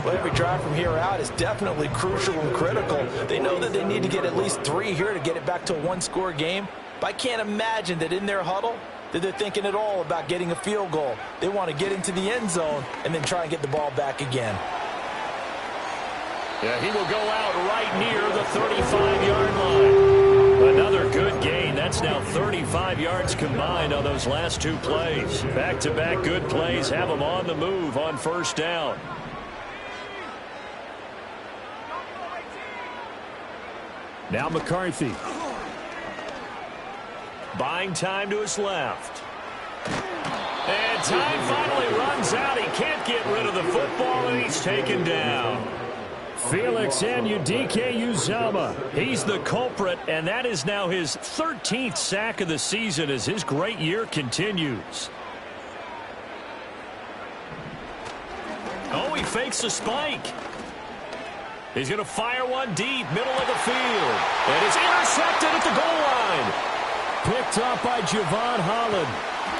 Well, every drive from here out is definitely crucial and critical. They know that they need to get at least 3 here to get it back to a 1-score game. But I can't imagine that in their huddle that they're thinking at all about getting a field goal. They want to get into the end zone and then try and get the ball back again. Yeah, he will go out right near the 35-yard line. Another good gain. That's now 35 yards combined on those last 2 plays. Back-to-back good plays have them on the move on first down. Now McCarthy. Buying time to his left. And time finally runs out. He can't get rid of the football, and he's taken down. Felix Anudike-Uzomah. He's the culprit, and that is now his 13th sack of the season as his great year continues. Oh, he fakes a spike. He's going to fire one deep, middle of the field. And it's intercepted at the goal line. Picked up by Javon Holland.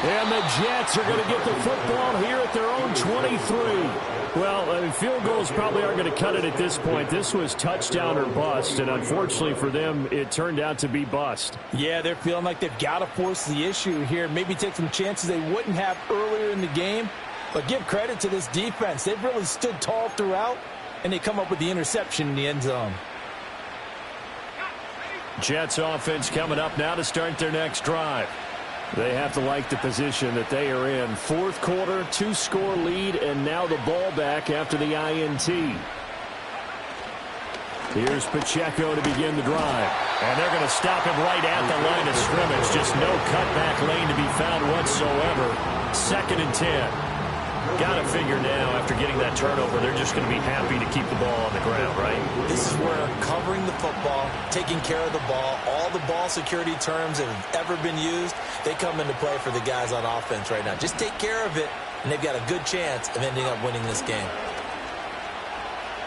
And the Jets are going to get the football here at their own 23. Well, field goals probably aren't going to cut it at this point. This was touchdown or bust, and unfortunately for them, it turned out to be bust. Yeah, they're feeling like they've got to force the issue here. Maybe take some chances they wouldn't have earlier in the game. But give credit to this defense. They've really stood tall throughout, and they come up with the interception in the end zone. Jets offense coming up now to start their next drive. They have to like the position that they are in. Fourth quarter, 2-score lead, and now the ball back after the INT. Here's Pacheco to begin the drive. And they're going to stop him right at the line of scrimmage. Just no cutback lane to be found whatsoever. 2nd and 10. Got to figure now, after getting that turnover, they're just going to be happy to keep the ball on the ground, right? This is where covering the football, taking care of the ball, all the ball security terms that have ever been used, they come into play for the guys on offense right now. Just take care of it, and they've got a good chance of ending up winning this game.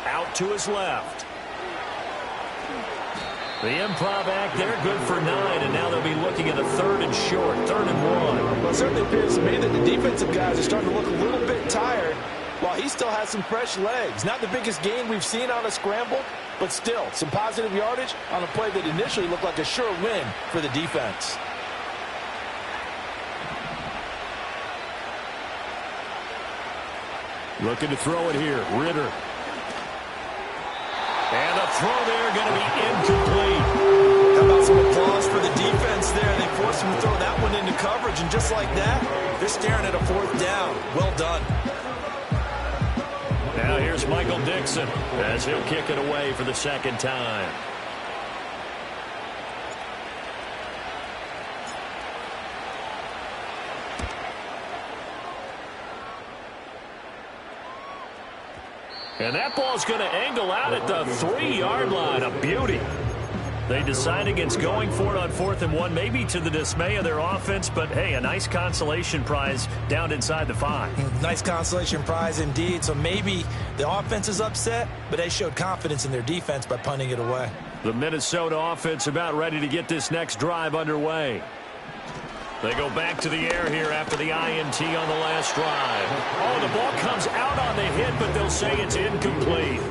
Out to his left. The improv act there, good for 9, and now they'll be looking at a 3rd and short, 3rd and 1. Well, it certainly appears to me that the defensive guys are starting to look a little bit tired while he still has some fresh legs. Not the biggest gain we've seen on a scramble, but still some positive yardage on a play that initially looked like a sure win for the defense. Looking to throw it here, Ritter. And the throw there going to be incomplete. How about some applause for the defense there? They forced him to throw that one into coverage, and just like that, they're staring at a 4th down. Well done. Now here's Michael Dixon as he'll kick it away for the 2nd time. And that ball's going to angle out at the 3-yard line. A beauty. They decide against going for it on 4th and 1, maybe to the dismay of their offense, but hey, a nice consolation prize down inside the 5. Nice consolation prize indeed. So maybe the offense is upset, but they showed confidence in their defense by punting it away. The Minnesota offense about ready to get this next drive underway. They go back to the air here after the INT on the last drive. Oh, the ball comes out on the hit, but they'll say it's incomplete.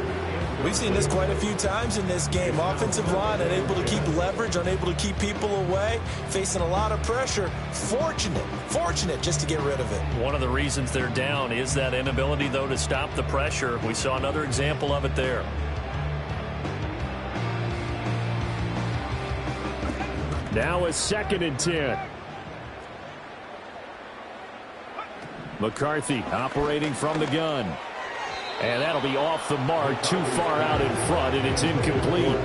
We've seen this quite a few times in this game. Offensive line unable to keep leverage, unable to keep people away, facing a lot of pressure. Fortunate just to get rid of it. One of the reasons they're down is that inability, though, to stop the pressure. We saw another example of it there. Now a 2nd and 10. McCarthy operating from the gun. And that'll be off the mark, too far out in front, and it's incomplete.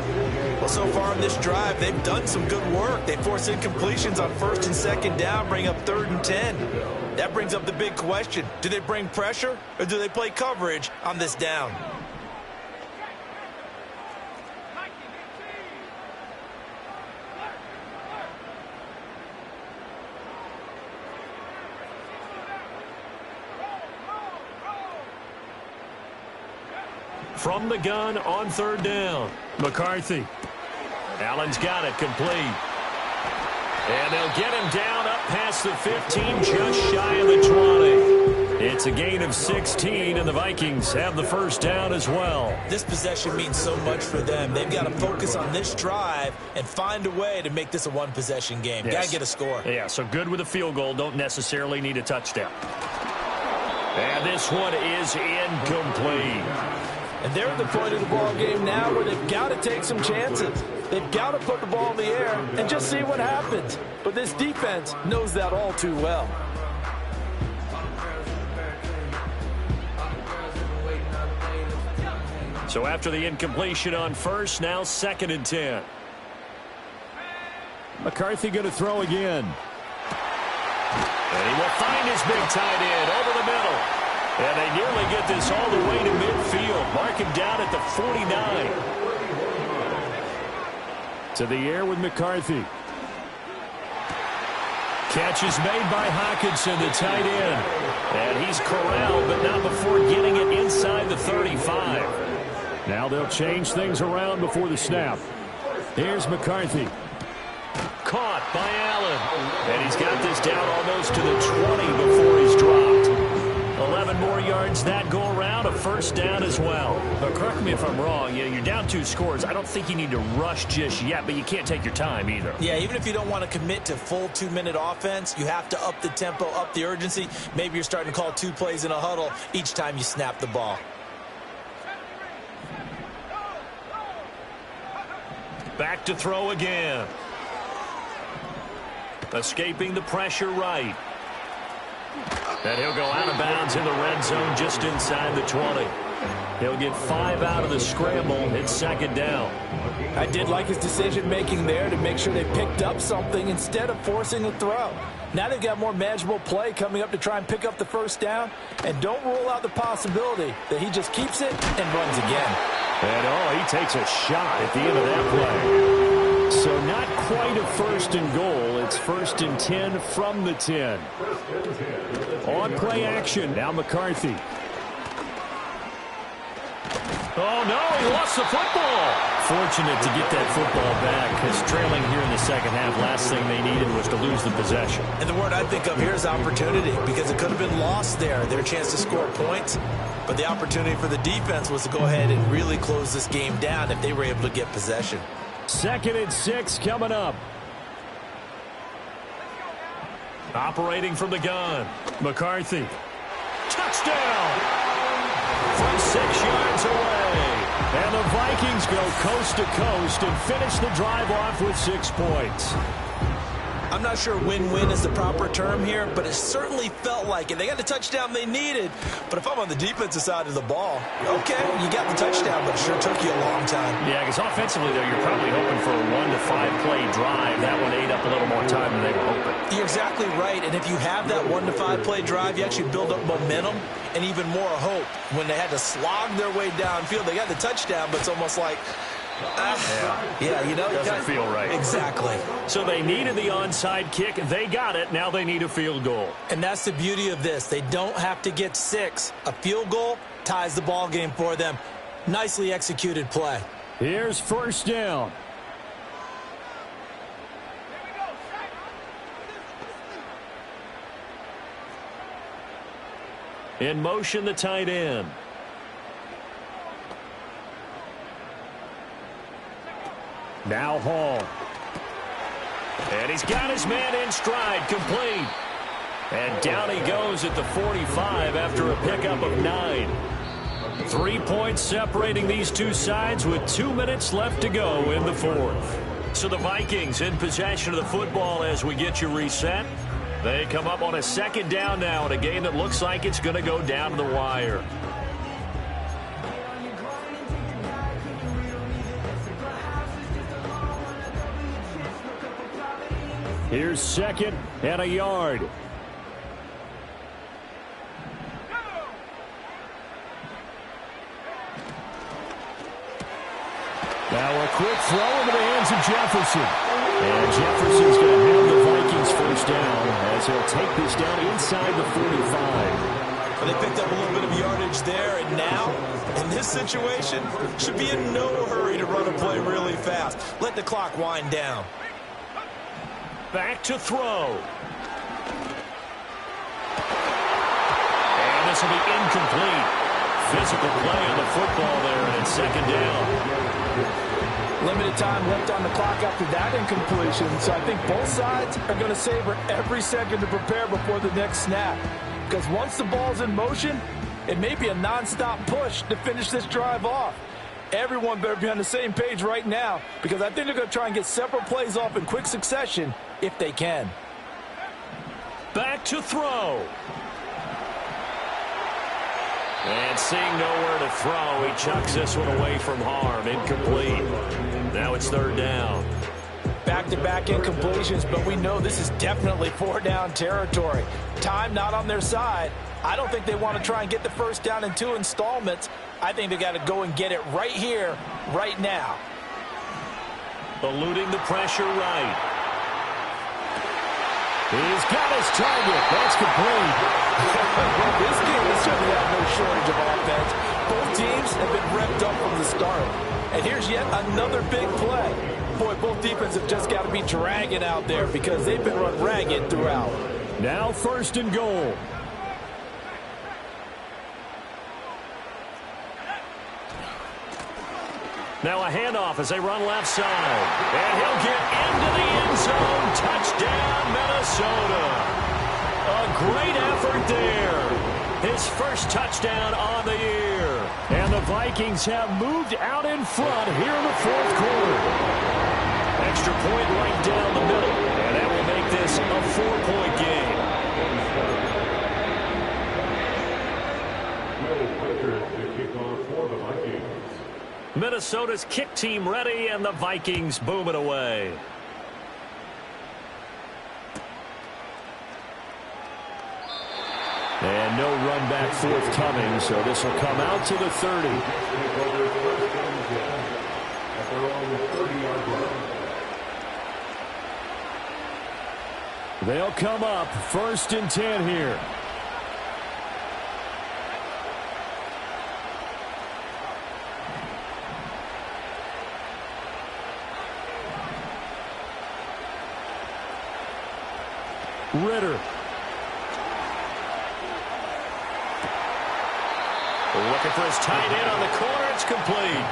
Well, so far in this drive, they've done some good work. They force incompletions on 1st and 2nd down, bring up 3rd and 10. That brings up the big question. Do they bring pressure, or do they play coverage on this down? From the gun on third down. McCarthy. Allen's got it complete. And they'll get him down up past the 15, just shy of the 20. It's a gain of 16, and the Vikings have the first down as well. This possession means so much for them. They've got to focus on this drive and find a way to make this a one-possession game. Yes. Got to get a score. Yeah, so good with a field goal. Don't necessarily need a touchdown. And this one is incomplete. And they're at the point of the ball game now where they've got to take some chances. They've got to put the ball in the air and just see what happens. But this defense knows that all too well. So after the incompletion on first, now 2nd and 10. McCarthy going to throw again. And he will find his big tight end over the middle. And they nearly get this all the way to midfield. Mark him down at the 49. To the air with McCarthy. Catch is made by Hockenson, the tight end. And he's corralled, but not before getting it inside the 35. Now they'll change things around before the snap. Here's McCarthy. Caught by Allen. And he's got this down almost to the 20 before he's dropped. 11 more yards that go around, a first down as well. But correct me if I'm wrong, you're down 2 scores. I don't think you need to rush just yet, but you can't take your time either. Yeah, even if you don't want to commit to full 2-minute offense, you have to up the tempo, up the urgency. Maybe you're starting to call 2 plays in a huddle each time you snap the ball. Back to throw again. Escaping the pressure right. And he'll go out of bounds in the red zone just inside the 20. He'll get 5 out of the scramble. It's 2nd down. I did like his decision-making there to make sure they picked up something instead of forcing a throw. Now they've got more manageable play coming up to try and pick up the first down. And don't rule out the possibility that he just keeps it and runs again. And, he takes a shot at the end of that play. So not quite a 1st and goal. It's 1st and 10 from the 10. On play action. Now McCarthy. Oh, no, he lost the football. Fortunate to get that football back, because trailing here in the second half, last thing they needed was to lose the possession. And the word I think of here is opportunity, because it could have been lost there, their chance to score points. But the opportunity for the defense was to go ahead and really close this game down if they were able to get possession. 2nd and 6 coming up. Operating from the gun. McCarthy. Touchdown! From 6 yards away. And the Vikings go coast to coast and finish the drive off with 6 points. I'm not sure win-win is the proper term here, but it certainly felt like it. They got the touchdown they needed, but if I'm on the defensive side of the ball, okay, you got the touchdown, but it sure took you a long time. Yeah, because offensively, though, you're probably hoping for a 1 to 5 play drive. That one ate up a little more time than they were hoping. You're exactly right, and if you have that 1 to 5 play drive, you actually build up momentum and even more hope. When they had to slog their way downfield, they got the touchdown, but it's almost like, yeah, you know, doesn't feel right. Exactly. So they needed the onside kick. They got it. Now they need a field goal. And that's the beauty of this. They don't have to get 6. A field goal ties the ball game for them. Nicely executed play. Here's 1st down. In motion, the tight end. Now Hall. And he's got his man in stride, complete. And down he goes at the 45 after a pickup of 9. 3 points separating these two sides with 2 minutes left to go in the 4th. So the Vikings in possession of the football as we get you reset. They come up on a 2nd down now in a game that looks like it's going to go down to the wire. Here's 2nd and a yard. Now a quick throw into the hands of Jefferson. And Jefferson's going to have the Vikings first down as he'll take this down inside the 45. Well, they picked up a little bit of yardage there, and now, in this situation, should be in no hurry to run a play really fast. Let the clock wind down. Back to throw. And this will be incomplete. Physical play on the football there, and it's second down. Limited time left on the clock after that incompletion, so I think both sides are going to savor every second to prepare before the next snap. Because once the ball's in motion, it may be a nonstop push to finish this drive off. Everyone better be on the same page right now, because I think they're going to try and get several plays off in quick succession if they can. Back to throw. And seeing nowhere to throw, he chucks this one away from harm. Incomplete. Now it's third down. Back-to-back incompletions, but we know this is definitely four-down territory. Time not on their side. I don't think they want to try and get the first down in 2 installments. I think they got to go and get it right here, right now. Eluding the pressure right. He's got his target. That's complete. This game has certainly had no shortage of offense. Both teams have been revved up from the start. And here's yet another big play. Boy, both defenses have just got to be dragging out there because they've been run ragged throughout. Now first and goal. Now a handoff as they run left side. And he'll get into the end zone. Touchdown, Minnesota. A great effort there. His first touchdown on the year. And the Vikings have moved out in front here in the fourth quarter. Extra point right down the middle. And that will make this a 4-point game. Will Richard to kick off for the Vikings. Minnesota's kick team ready, and the Vikings boom it away. And no run back forthcoming, so this will come out to the 30. They'll come up first and 10 here. Ritter. Looking for his tight end on the corner. It's complete.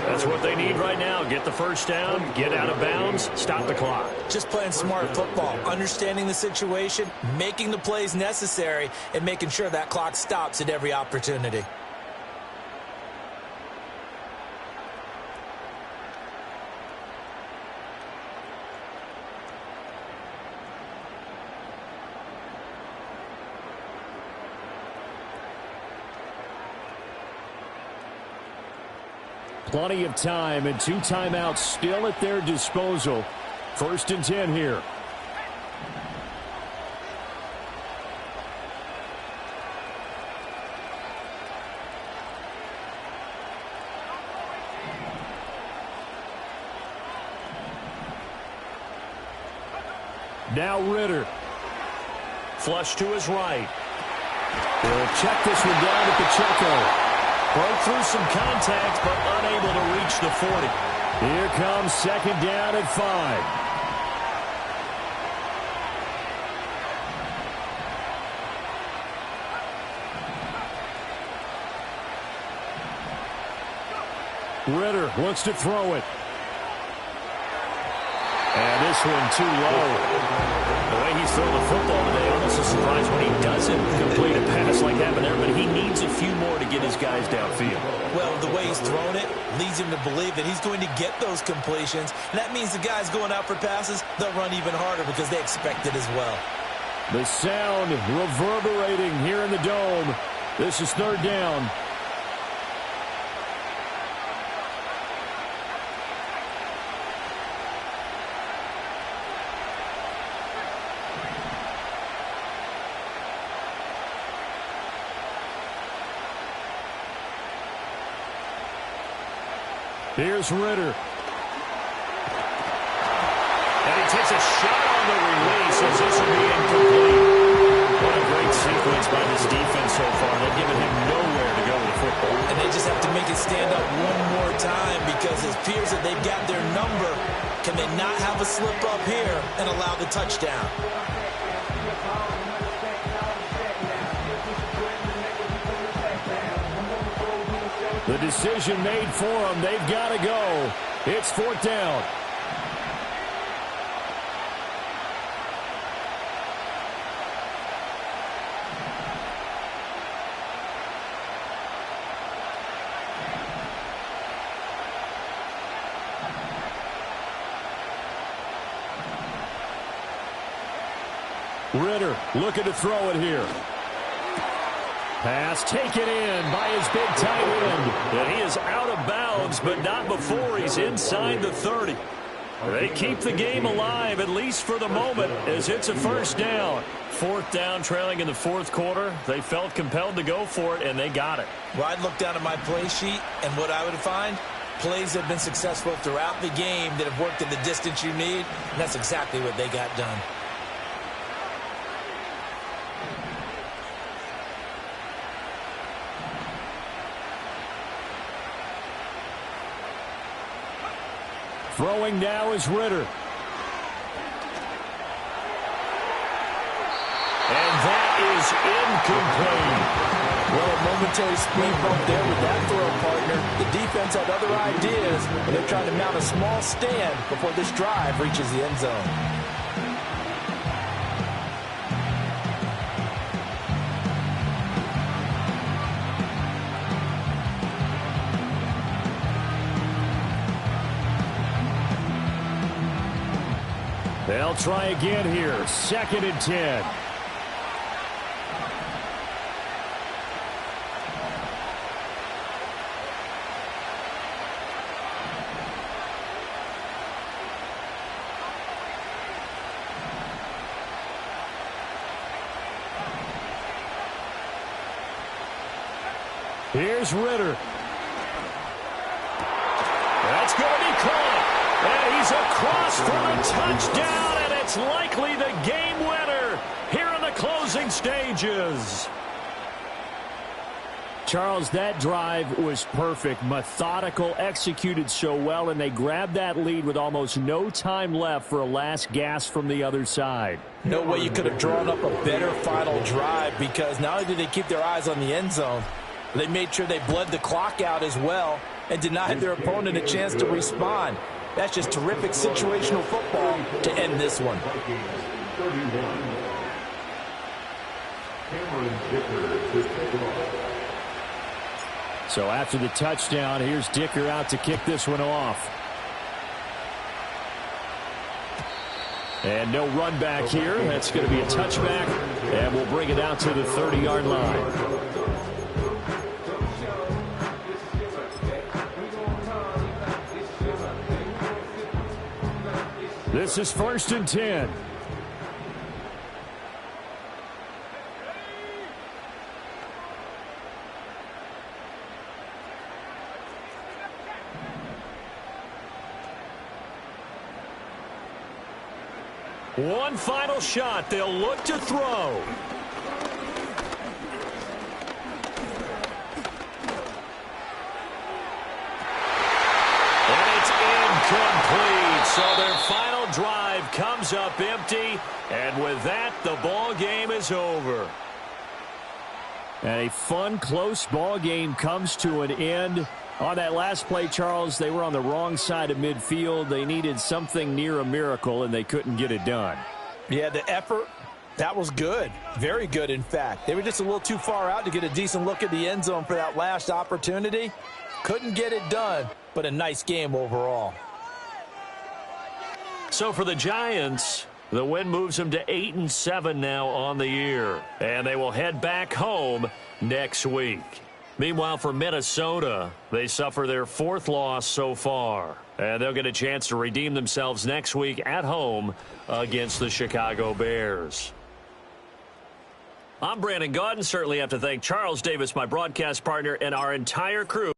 That's what they need right now. Get the first down, get out of bounds, stop the clock. Just playing smart football, understanding the situation, making the plays necessary, and making sure that clock stops at every opportunity. Plenty of time and 2 timeouts still at their disposal. First and 10 here. Now Ritter. Flush to his right. He'll check this one down at the Pacheco. Broke through some contact, but unable to reach the 40. Here comes second down at 5. Ritter wants to throw it. And this one too low. The way he's throwing the football today, almost a surprise when he doesn't complete a pass like that, but he needs a few more to get his guys downfield. Well, the way he's thrown it leads him to believe that he's going to get those completions. And that means the guys going out for passes, they'll run even harder because they expect it as well. The sound reverberating here in the dome. This is third down. Here's Ritter. And he takes a shot on the release as this will be incomplete. What a great sequence by this defense. Can they not have a slip up here and allow the touchdown? The decision made for them. They've got to go. It's 4th down. Ritter looking to throw it here. Pass taken in by his big tight end. And he is out of bounds, but not before he's inside the 30. They keep the game alive, at least for the moment, as it's a 1st down. 4th down, trailing in the 4th quarter. They felt compelled to go for it, and they got it. Well, I'd look down at my play sheet, and what I would find, plays have been successful throughout the game that have worked in the distance you need, and that's exactly what they got done. Throwing now is Ritter. And that is incomplete. Well, a momentary speed bump there with that throw, partner. The defense had other ideas, and they're trying to mount a small stand before this drive reaches the end zone. They'll try again here. 2nd and 10. Here's Ritter. That's going to be caught. And he's across for the touchdown, and it's likely the game winner here in the closing stages. Charles, that drive was perfect, methodical, executed so well, and they grabbed that lead with almost no time left for a last gasp from the other side. No way you could have drawn up a better final drive, because not only did they keep their eyes on the end zone, they made sure they bled the clock out as well and denied their opponent a chance to respond. That's just terrific situational football to end this one. So after the touchdown, here's Dicker out to kick this one off. And no run back here. That's going to be a touchback, and we'll bring it out to the 30-yard line. This is 1st and 10. One final shot. They'll look to throw. And it's incomplete. So their final drive comes up empty. And with that, the ball game is over. And a fun, close ball game comes to an end. On that last play, Charles, they were on the wrong side of midfield. They needed something near a miracle, and they couldn't get it done. Yeah, the effort, that was good. Very good, in fact. They were just a little too far out to get a decent look at the end zone for that last opportunity. Couldn't get it done, but a nice game overall. So for the Giants, the win moves them to 8-7 now on the year. And they will head back home next week. Meanwhile, for Minnesota, they suffer their 4th loss so far. And they'll get a chance to redeem themselves next week at home against the Chicago Bears. I'm Brandon Gaudin. Certainly have to thank Charles Davis, my broadcast partner, and our entire crew.